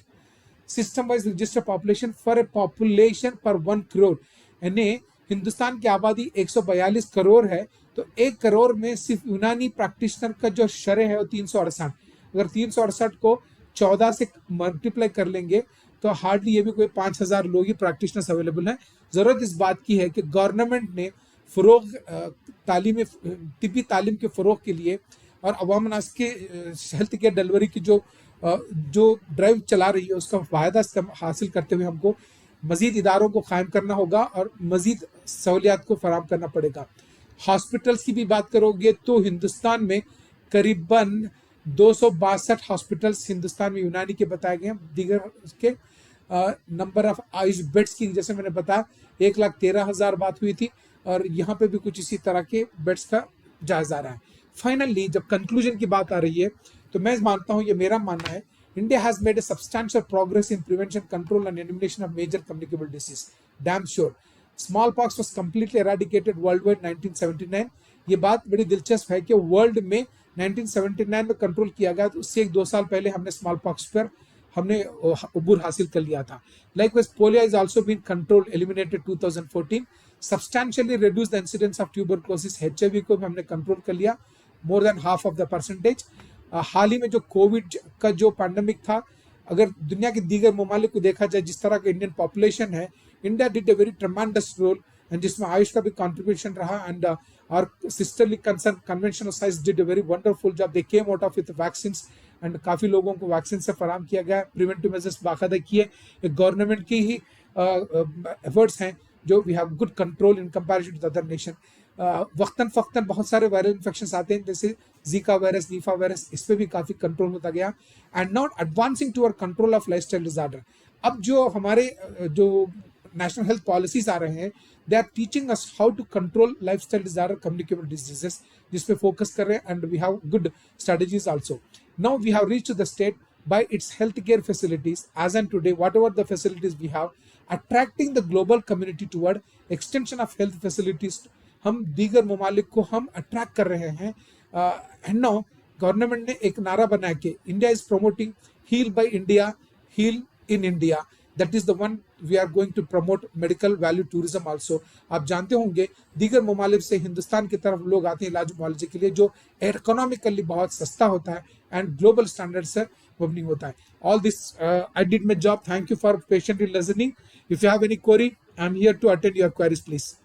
system wise register population for a population पर 1 करोड़, यानी हिंदुस्तान की आबादी 142 करोड़ है तो 1 करोड़ में सिर्फ यूनानी प्रैक्टिशनर का जो शरह है वो 368। अगर 368 को 14 से मल्टीप्लाई कर लेंगे तो हार्डली ये भी कोई 5000 लोग ही प्रैक्टिशनर्स अवेलेबल हैं। जरूरत इस बात की है कि गवर्नमेंट ने फरोग तिब्बी तालीम के फरोग के लिए और अवाम नास के हेल्थ केयर डिलीवरी की जो ड्राइव चला रही है उसका फायदा हासिल करते हुए हमको मजीद इदारों को कायम करना होगा और मजीद सहूलियात को फराहम करना पड़ेगा। हॉस्पिटल्स की भी बात करोगे तो हिंदुस्तान में करीबन 262 हॉस्पिटल्स हिंदुस्तान में यूनानी के बताए गए हैं। दीगर के नंबर ऑफ आयुष बेड्स की जैसे मैंने बताया 1,13,000 बात हुई थी और यहाँ पे भी कुछ इसी तरह के बेड्स का जायजा रहा है। फाइनली जब कंक्लूजन की बात आ रही है तो मैं मानता हूँ, ये मेरा मानना है, India has made a substantial progress in prevention, control and elimination of major communicable disease. Damn sure. Smallpox was completely eradicated worldwide 1979. ये बात बड़ी दिलचस्प है कि वर्ल्ड में 1979 में कंट्रोल किया गया, तो उससे 1-2 साल पहले हमने स्मॉल पॉक्स पर हमने अबूर हासिल कर लिया था। Likewise, polio has also been controlled, eliminated 2014. Substantially reduced the incidence of tuberculosis, HIV को भी हमने कंट्रोल कर लिया, more than half of the percentage. हाल ही में जो कोविड का जो पैंडेमिक था, अगर दुनिया के दीगर ममालिक को देखा जाए जिस तरह का इंडियन पॉपुलेशन है, India did a very tremendous role and जिसमें आयुष का भी कंट्रीब्यूशन रहा एंड और sisterly concern conventional science did a very wonderful job. They came out of with vaccines and काफ़ी लोगों को वैक्सीन से फराम किया गया, प्रिवेंटिव मेजर्स बाकायदा किए। एक गवर्नमेंट की ही एफर्ट्स हैं जो we have good control in comparison to other nation. वक्तन फ़क्तन बहुत सारे वायरल इन्फेक्शन आते हैं जैसे जीका वायरस, नीफा वायरस, इस पर भी काफ़ी कंट्रोल होता गया and not advancing to our control of lifestyle disorder. अब जो हमारे जो नेशनल हेल्थ पॉलिसीज आ रहे हैं, they are teaching us how to control lifestyle disorder, communicable diseases, जिस पे फोकस कर रहे हैं and we have good strategies also. Now we have reached the state by its healthcare facilities as and today whatever the facilities we have attracting the global community toward extension of health facilities। हम दीगर ममालिक को हम attract कर रहे हैं and now government ने एक नारा बनाया कि India is promoting heal by India, heal in India. That is the one we are going to promote medical value tourism also. आप जानते होंगे दीगर ममालिक से हिंदुस्तान की तरफ लोग आते हैं इलाज मुआलजे के लिए, जो इकोनॉमिकली बहुत सस्ता होता है एंड ग्लोबल स्टैंडर्ड से मुबनी होता है। All this I did my job, thank you for patiently listening. If you have any query, I am here to attend your queries please.